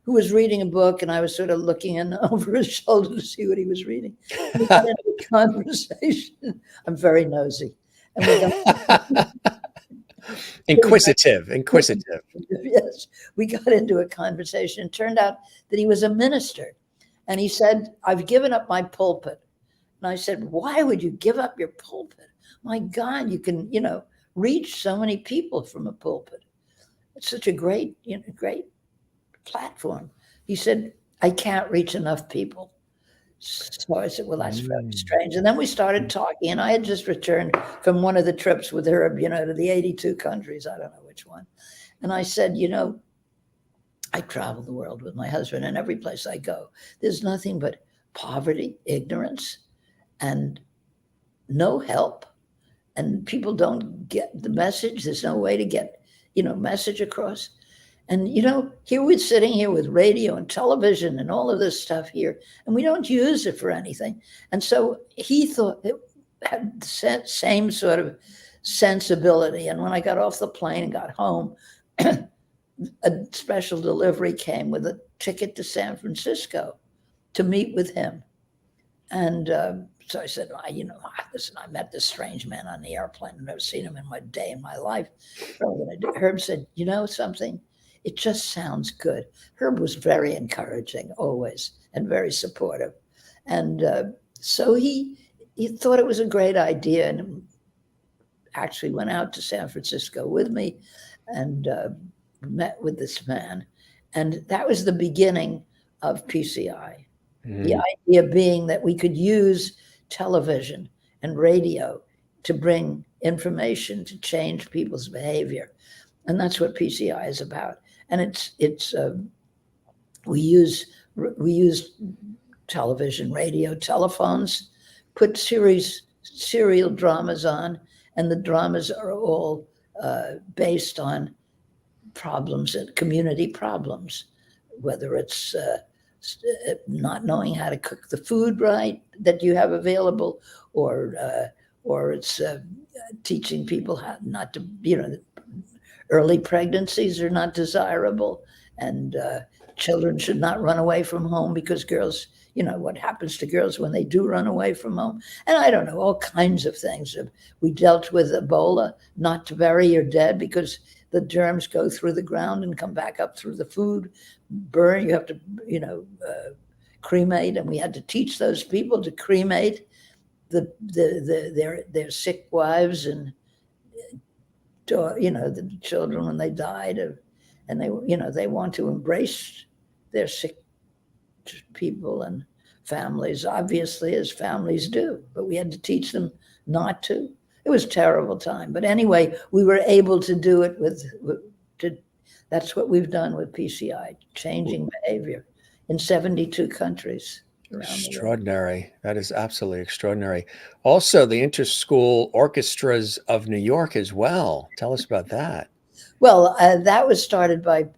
who was reading a book, and I was sort of looking in over his shoulder to see what he was reading. We got into a conversation. I'm very nosy. And we got Inquisitive. yes, we got into a conversation. It turned out that he was a minister. And he said, I've given up my pulpit. And I said, why would you give up your pulpit? My God, you can, reach so many people from a pulpit. It's such a great platform. He said, I can't reach enough people. So I said, well, that's very strange. And then we started talking, and I had just returned from one of the trips with Herb, to the 82 countries. I don't know which one. And I said, I travel the world with my husband, and every place I go, there's nothing but poverty, ignorance, and no help. And people don't get the message. There's no way to get, message across. And, here we're sitting here with radio and television and all of this stuff here, and we don't use it for anything. And so he thought it had the same sort of sensibility. And when I got off the plane and got home, a special delivery came with a ticket to San Francisco to meet with him. And so I said, listen, I met this strange man on the airplane. I've never seen him in my day in my life. Herb said, something? It just sounds good. Herb was very encouraging always and very supportive. And so he thought it was a great idea and actually went out to San Francisco with me and met with this man. And that was the beginning of PCI. The idea being that we could use television and radio to bring information to change people's behavior. And that's what PCI is about. And we use television, radio, telephones, put serial dramas on, and the dramas are all based on problems, community problems, whether it's not knowing how to cook the food right that you have available, or it's teaching people how not to, early pregnancies are not desirable, and children should not run away from home because girls, what happens to girls when they do run away from home. And I don't know, all kinds of things. We dealt with Ebola, not to bury your dead because the germs go through the ground and come back up through the food, burn, you have to, cremate. And we had to teach those people to cremate their sick wives and the children when they died, and they want to embrace their sick people and families, obviously, as families do, but we had to teach them not to. It was a terrible time, but anyway, we were able to do it that's what we've done with PCI, changing behavior in 72 countries. Extraordinary. That is absolutely extraordinary. Also, the Interschool Orchestras of New York as well. Tell us about that. Well, that was started by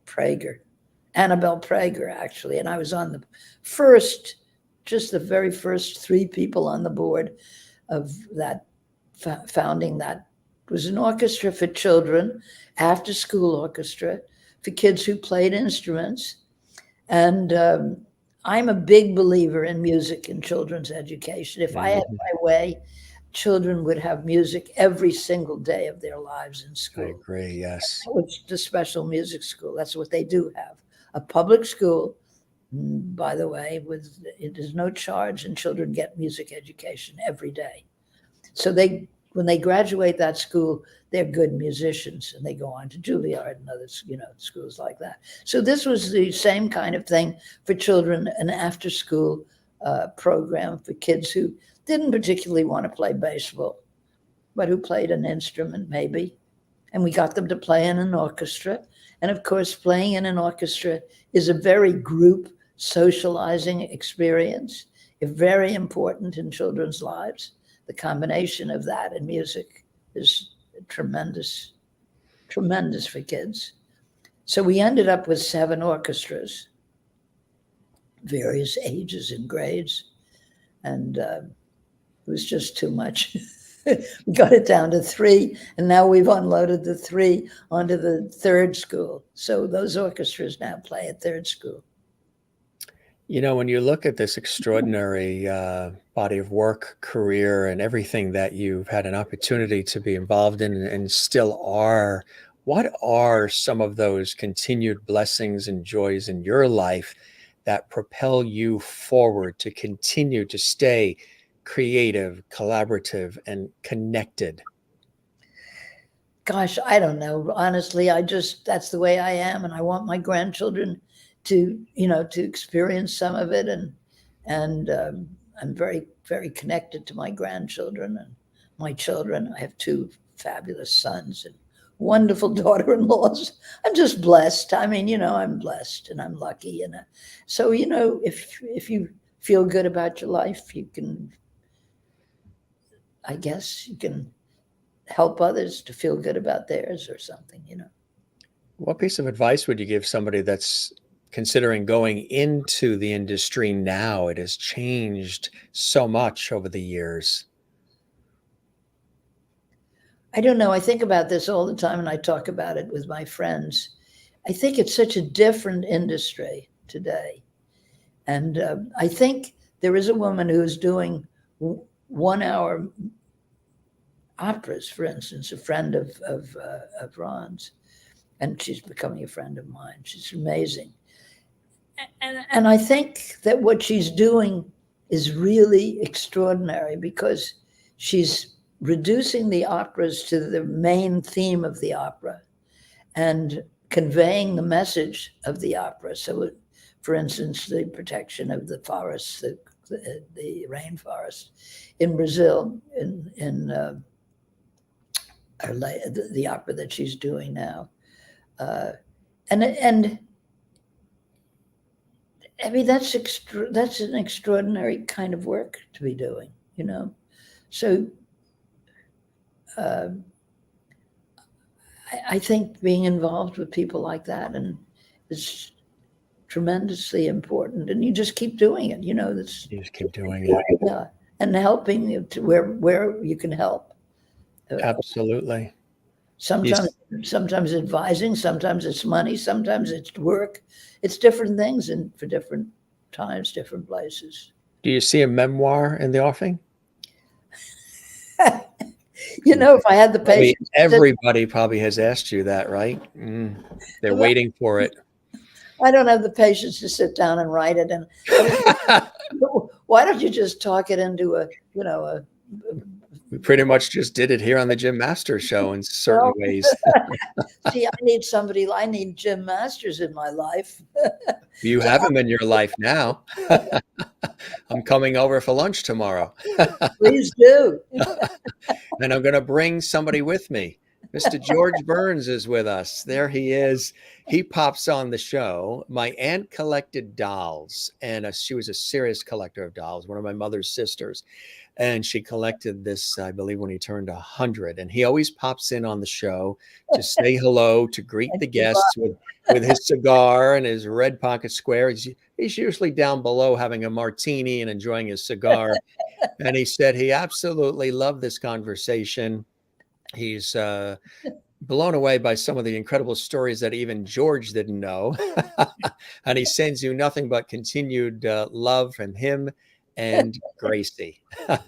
Prager, Annabelle Prager, actually. And I was on the very first 3 people on the board of that, founding that. It was an orchestra for children, after school orchestra, for kids who played instruments. And I'm a big believer in music in children's education. If I had my way, children would have music every single day of their lives in school. I agree, yes. It's the special music school. That's what they do have. A public school, by the way, there's no charge, and children get music education every day. So when they graduate that school, they're good musicians, and they go on to Juilliard and other, schools like that. So this was the same kind of thing for children, an after-school program for kids who didn't particularly want to play baseball, but who played an instrument maybe. And we got them to play in an orchestra. And of course, playing in an orchestra is a very group socializing experience. It's very important in children's lives. The combination of that and music is tremendous, tremendous for kids. So we ended up with 7 orchestras, various ages and grades. And it was just too much. We got it down to 3, and now we've unloaded the 3 onto the 3rd school. So those orchestras now play at 3rd school. You know, when you look at this extraordinary body of work, career, and everything that you've had an opportunity to be involved in and still are, what are some of those continued blessings and joys in your life that propel you forward to continue to stay creative, collaborative, and connected? Gosh, I don't know. Honestly, that's the way I am. And I want my grandchildren to, to experience some of it. And I'm very, very connected to my grandchildren and my children. I have 2 fabulous sons and wonderful daughter-in-laws. I'm just blessed. I mean, I'm blessed and I'm lucky. And so, if you feel good about your life, I guess you can help others to feel good about theirs or something. What piece of advice would you give somebody that's considering going into the industry now? It has changed so much over the years. I don't know. I think about this all the time and I talk about it with my friends. I think it's such a different industry today. And I think there is a woman who's doing 1-hour operas, for instance, a friend of Ron's, and she's becoming a friend of mine. She's amazing. And I think that what she's doing is really extraordinary because she's reducing the operas to the main theme of the opera and conveying the message of the opera. So, for instance, the protection of the forests, the rainforest in Brazil, in the opera that she's doing now, and I mean that's an extraordinary kind of work to be doing, So I think being involved with people like that is tremendously important, and you just keep doing it. You just keep doing it. Yeah, and helping to where you can help. Absolutely. Sometimes advising, sometimes it's money, sometimes it's work. It's different things and for different times, different places. Do you see a memoir in the offing? If I had the patience. Everybody probably has asked you that, right? They're waiting for it. I don't have the patience to sit down and write it. And why don't you just talk it into we pretty much just did it here on the Jim Masters Show in certain ways. See, I need Jim Masters in my life. You have him in your life now. I'm coming over for lunch tomorrow. Please do. And I'm going to bring somebody with me. Mr. George Burns is with us. There he is. He pops on the show. My aunt collected dolls, and she was a serious collector of dolls, one of my mother's sisters. And she collected this, I believe, when he turned 100. And he always pops in on the show to say hello, to greet the guests with his cigar and his red pocket square. He's usually down below having a martini and enjoying his cigar. And he said he absolutely loved this conversation. He's blown away by some of the incredible stories that even George didn't know. And he sends you nothing but continued love from him and Gracie. Did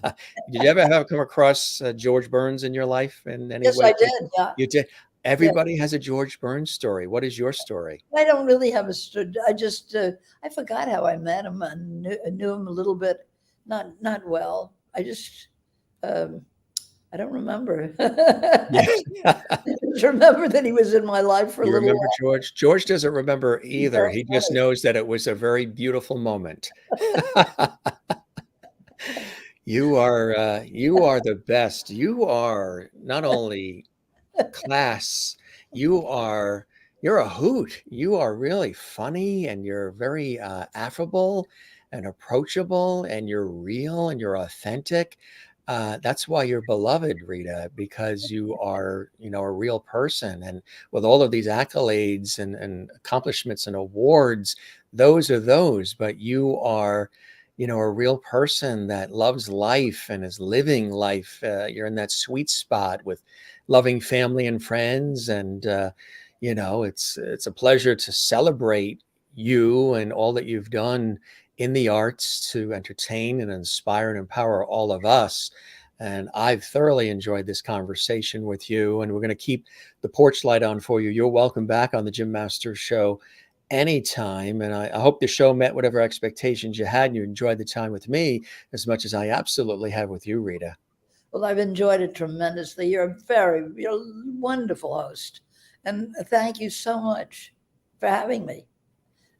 you ever come across George Burns in your life in any way? Yes, I did. Yeah. You did. Everybody has a George Burns story. What is your story? I don't really have a story. I just I forgot how I met him. I knew him a little bit, not well. I just I don't remember. I just remember that he was in my life for a little while. George? George doesn't remember either. He just knows that it was a very beautiful moment. You are the best. You are not only class, you're a hoot. You are really funny, and you're very affable and approachable, and you're real and you're authentic. That's why you're beloved, Rita, because you are, a real person. And with all of these accolades and accomplishments and awards, those are those, but you are a real person that loves life and is living life. You're in that sweet spot with loving family and friends. And, it's a pleasure to celebrate you and all that you've done in the arts to entertain and inspire and empower all of us. And I've thoroughly enjoyed this conversation with you. And we're going to keep the porch light on for you. You're welcome back on the Jim Masters Show anytime. And I hope the show met whatever expectations you had and you enjoyed the time with me as much as I absolutely have with you, Rita. Well, I've enjoyed it tremendously. You're a wonderful host. And thank you so much for having me.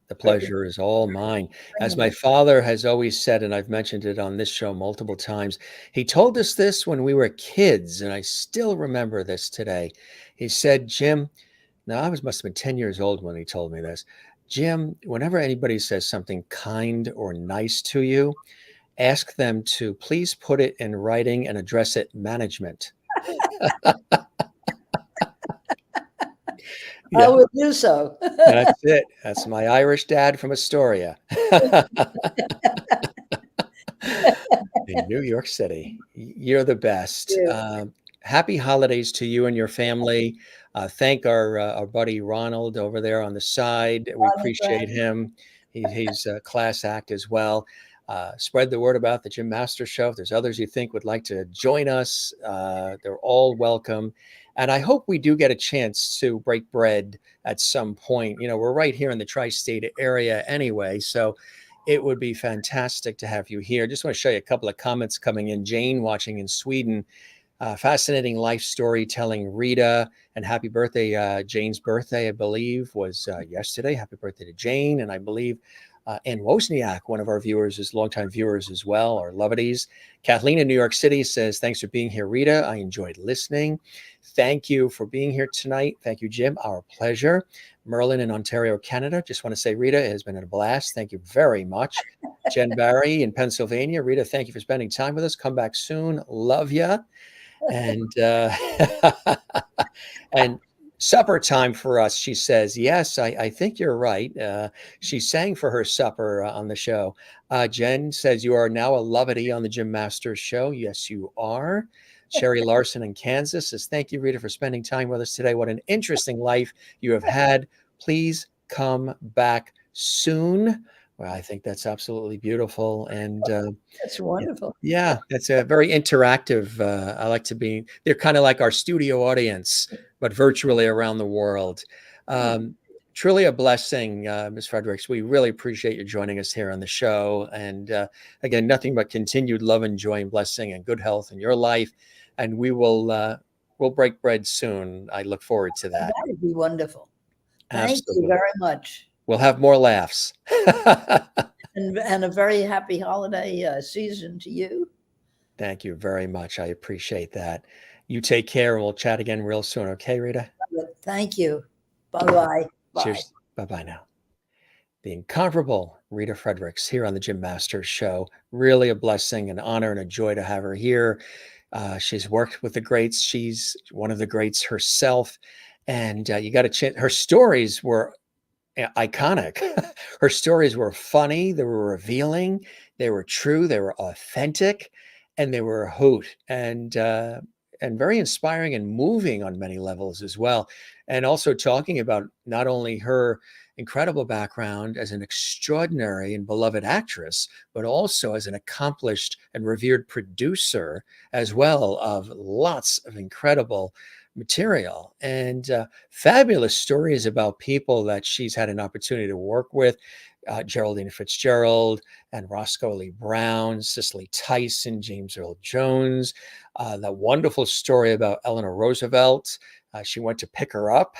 The pleasure is all mine. As my father has always said, and I've mentioned it on this show multiple times, he told us this when we were kids, and I still remember this today. He said, Jim, now I must have been 10 years old when he told me this. Jim, whenever anybody says something kind or nice to you, ask them to please put it in writing and address it management. I would do so. That's it. That's my Irish dad from Astoria in New York City. You're the best. Happy holidays to you and your family. Thank our buddy Ronald over there on the side. We appreciate him. He's a class act as well. Spread the word about the Jim Masters Show. If there's others you think would like to join us, they're all welcome. And I hope we do get a chance to break bread at some point. We're right here in the tri-state area anyway, so it would be fantastic to have you here. Just want to show you a couple of comments coming in. Jane watching in Sweden. Fascinating life story telling Rita, and happy birthday. Jane's birthday, I believe, was yesterday. Happy birthday to Jane. And I believe Ann Wozniak, one of our viewers, is longtime viewers as well, our lovities. Kathleen in New York City says, thanks for being here, Rita. I enjoyed listening. Thank you for being here tonight. Thank you, Jim. Our pleasure. Merlin in Ontario, Canada. Just want to say, Rita, it has been a blast. Thank you very much. Jen Barry in Pennsylvania. Rita, thank you for spending time with us. Come back soon. Love ya. And and supper time for us, she says. Yes, I think you're right. She sang for her supper on the show. Jen says, you are now a lovity on the Jim Masters Show. Yes, you are. Sherry Larson in Kansas says, thank you, Rita, for spending time with us today. What an interesting life you have had. Please come back soon. Well, I think that's absolutely beautiful. And that's wonderful. Yeah, that's a very interactive. I like to be, they're kind of like our studio audience, but virtually around the world. Truly a blessing, Ms. Fredericks. We really appreciate you joining us here on the show. And again, nothing but continued love and joy and blessing and good health in your life. And we'll break bread soon. I look forward to that. That would be wonderful. Absolutely. Thank you very much. We'll have more laughs. And a very happy holiday season to you. Thank you very much. I appreciate that. You take care, and we'll chat again real soon. Okay, Rita? Thank you. Bye-bye. Cheers. Bye-bye now. The incomparable Rita Fredricks here on the Jim Masters Show. Really a blessing, an honor, and a joy to have her here. She's worked with the greats. She's one of the greats herself. And you got a chance. Her stories were iconic. Her stories were funny. They were revealing. They were true. They were authentic, and they were a hoot and very inspiring and moving on many levels as well. And also talking about not only her incredible background as an extraordinary and beloved actress, but also as an accomplished and revered producer as well of lots of incredible material and fabulous stories about people that she's had an opportunity to work with. Geraldine Fitzgerald and Roscoe Lee Brown, Cicely Tyson, James Earl Jones. The wonderful story about Eleanor Roosevelt. She went to pick her up.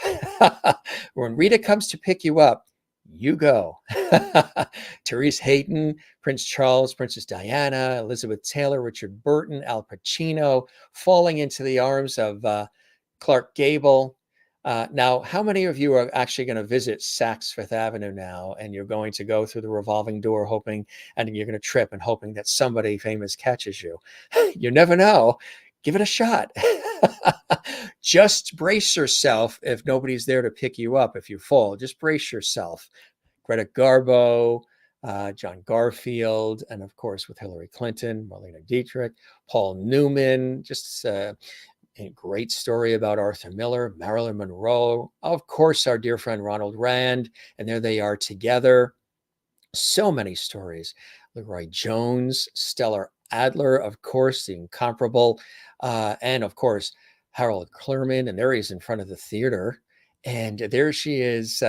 When Rita comes to pick you up, you go. Therese Hayton, Prince Charles, Princess Diana, Elizabeth Taylor, Richard Burton, Al Pacino, falling into the arms of Clark Gable. Now, how many of you are actually going to visit Saks Fifth Avenue now, and you're going to go through the revolving door hoping, and you're going to trip and hoping that somebody famous catches you? You never know. Give it a shot. Just brace yourself if nobody's there to pick you up if you fall. Just brace yourself. Greta Garbo, John Garfield, and of course with Hillary Clinton, Marlene Dietrich, Paul Newman, just a great story about Arthur Miller, Marilyn Monroe, of course, our dear friend Ronald Rand, and there they are together. So many stories. Leroy Jones, Stella Adler, of course, the incomparable, and of course, Harold Clurman, and there he is in front of the theater. And there she is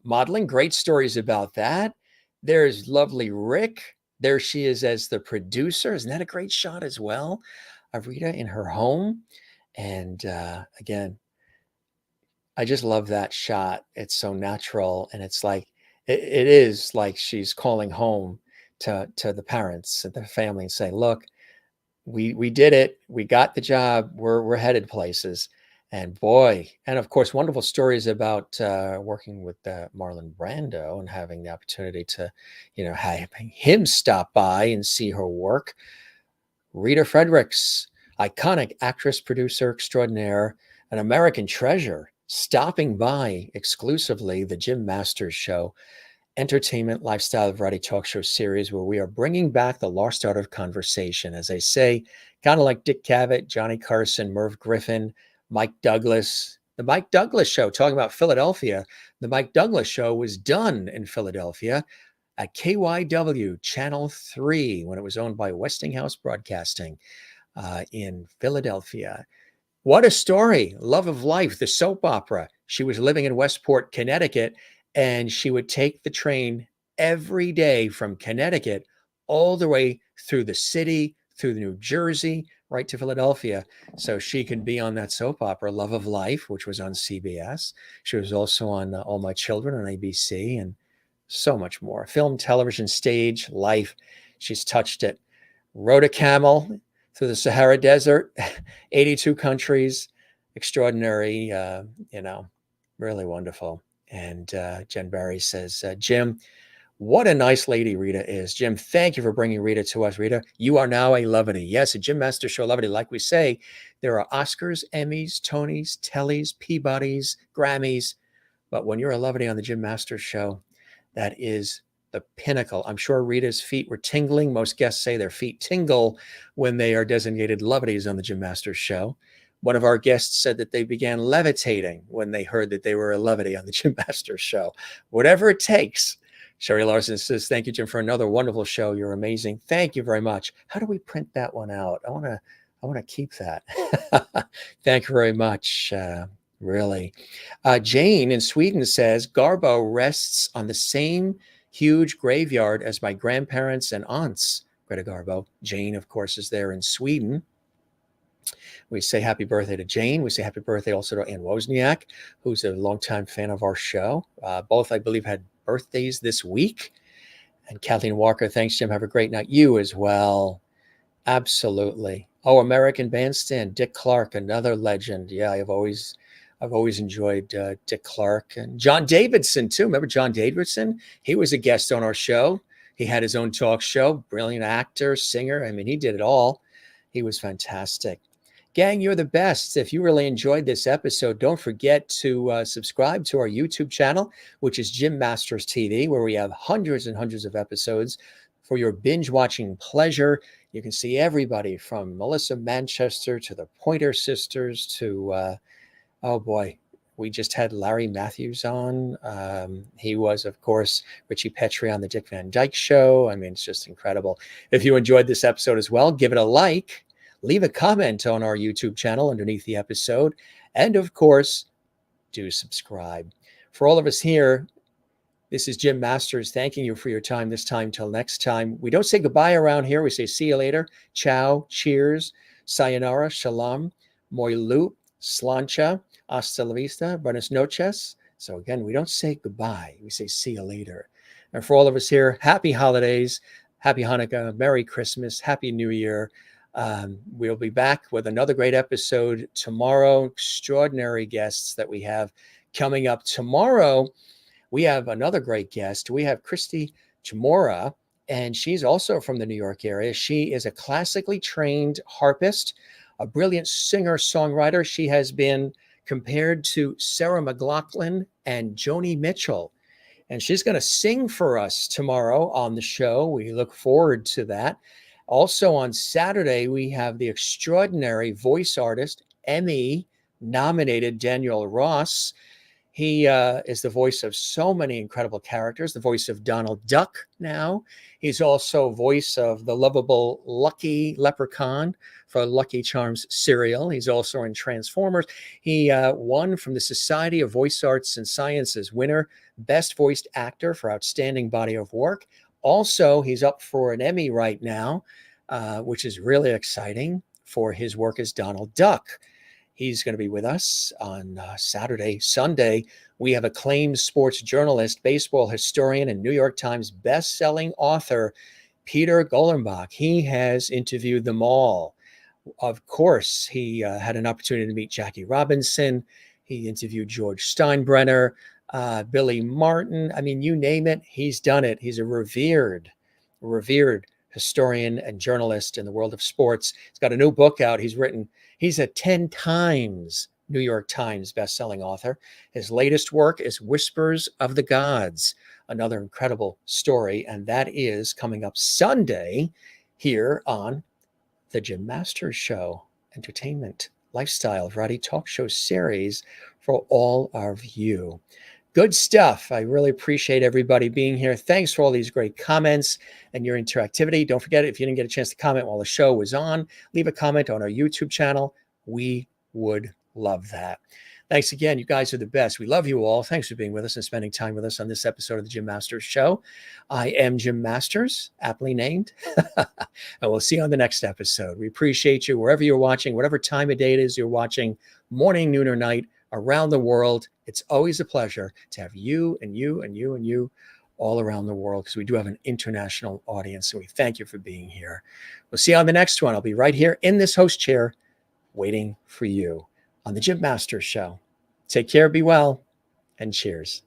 modeling. Great stories about that. There's lovely Rick. There she is as the producer. Isn't that a great shot as well of Rita in her home? And again, I just love that shot. It's so natural. And it's like, it is like she's calling home to the parents and the family and saying, look, we did it. We got the job. We're headed places. And boy, and of course, wonderful stories about working with Marlon Brando and having the opportunity to, having him stop by and see her work. Rita Fredricks, iconic actress, producer extraordinaire, an American treasure, stopping by exclusively the Jim Masters Show, entertainment, lifestyle, variety talk show series where we are bringing back the lost art of conversation. As I say, kind of like Dick Cavett, Johnny Carson, Merv Griffin, Mike Douglas. The Mike Douglas Show, talking about Philadelphia, the Mike Douglas Show was done in Philadelphia at KYW Channel 3 when it was owned by Westinghouse Broadcasting in Philadelphia. What a story. Love of Life, the soap opera. She was living in Westport, Connecticut, and she would take the train every day from Connecticut all the way through the city, through New Jersey, right to Philadelphia, so she could be on that soap opera, Love of Life, which was on CBS. She was also on All My Children on ABC and so much more. Film, television, stage, life. She's touched it. Rode a camel through the Sahara Desert, 82 countries. Extraordinary, really wonderful. And Jen Barry says, Jim, what a nice lady Rita is. Jim, thank you for bringing Rita to us. Rita, you are now a Lovity. Yes, a Jim Master Show Lovity. Like we say, there are Oscars, Emmys, Tonys, Tellys, Peabodys, Grammys. But when you're a Lovity on the Jim Masters Show, that is the pinnacle. I'm sure Rita's feet were tingling. Most guests say their feet tingle when they are designated Lovities on the Jim Masters Show. One of our guests said that they began levitating when they heard that they were a Lovity on the Jim Masters Show. Whatever it takes. Sherry Larson says, thank you, Jim, for another wonderful show. You're amazing. Thank you very much. How do we print that one out? I want to keep that. Thank you very much. Really. Jane in Sweden says, Garbo rests on the same huge graveyard as my grandparents and aunts. Greta Garbo. Jane, of course, is there in Sweden. We say happy birthday to Jane. We say happy birthday also to Ann Wozniak, who's a longtime fan of our show. Both, I believe, had birthdays this week. And Kathleen Walker, thanks, Jim. Have a great night. You as well. Absolutely. Oh, American Bandstand, Dick Clark, another legend. Yeah, I've always enjoyed Dick Clark and John Davidson too. Remember John Davidson? He was a guest on our show. He had his own talk show. Brilliant actor, singer. I mean, he did it all. He was fantastic. Gang, you're the best. If you really enjoyed this episode, don't forget to subscribe to our YouTube channel, which is Jim Masters TV, where we have hundreds and hundreds of episodes for your binge watching pleasure. You can see everybody from Melissa Manchester to the Pointer Sisters to, oh boy, we just had Larry Matthews on. He was, of course, Richie Petrie on the Dick Van Dyke Show. I mean, it's just incredible. If you enjoyed this episode as well, give it a like. Leave a comment on our YouTube channel underneath the episode. And of course, do subscribe. For all of us here, this is Jim Masters thanking you for your time this time. Till next time. We don't say goodbye around here. We say see you later. Ciao, cheers, sayonara, shalom, moi lu, slancha, hasta la vista, buenas noches. So again, we don't say goodbye. We say see you later. And for all of us here, happy holidays, happy Hanukkah, Merry Christmas, Happy New Year. We'll be back with another great episode tomorrow. Extraordinary guests that we have coming up tomorrow. We have another great guest. We have Christy Chamora, and she's also from the New York area. She is a classically trained harpist, a brilliant singer-songwriter. She has been compared to Sarah McLachlan and Joni Mitchell. and she's going to sing for us tomorrow on the show. We look forward to that. Also on Saturday, we have the extraordinary voice artist, Emmy-nominated Daniel Ross. He is the voice of so many incredible characters, the voice of Donald Duck now. He's also voice of the lovable Lucky Leprechaun for Lucky Charms cereal. He's also in Transformers. He won from the Society of Voice Arts and Sciences winner, Best Voiced Actor for Outstanding Body of Work. Also, he's up for an Emmy right now, which is really exciting for his work as Donald Duck. He's going to be with us on Saturday. Sunday, we have acclaimed sports journalist, baseball historian, and New York Times best-selling author, Peter Golenbach. He has interviewed them all. Of course, he had an opportunity to meet Jackie Robinson. He interviewed George Steinbrenner, Billy Martin. I mean, you name it, he's done it. He's a revered historian and journalist in the world of sports. He's got a new book out. He's a 10 times New York Times bestselling author. His latest work is Whispers of the Gods, another incredible story. And that is coming up Sunday here on the Jim Masters Show, entertainment, lifestyle, variety talk show series for all of you. Good stuff. I really appreciate everybody being here. Thanks for all these great comments and your interactivity. Don't forget, if you didn't get a chance to comment while the show was on, leave a comment on our YouTube channel. We would love that. Thanks again. You guys are the best. We love you all. Thanks for being with us and spending time with us on this episode of the Jim Masters Show. I am Jim Masters, aptly named. And we'll see you on the next episode. We appreciate you wherever you're watching, whatever time of day it is you're watching, morning, noon, or night, around the world. It's always a pleasure to have you and you and you and you all around the world, because we do have an international audience. So we thank you for being here. We'll see you on the next one. I'll be right here in this host chair waiting for you on the Jim Masters Show. Take care, be well, and cheers.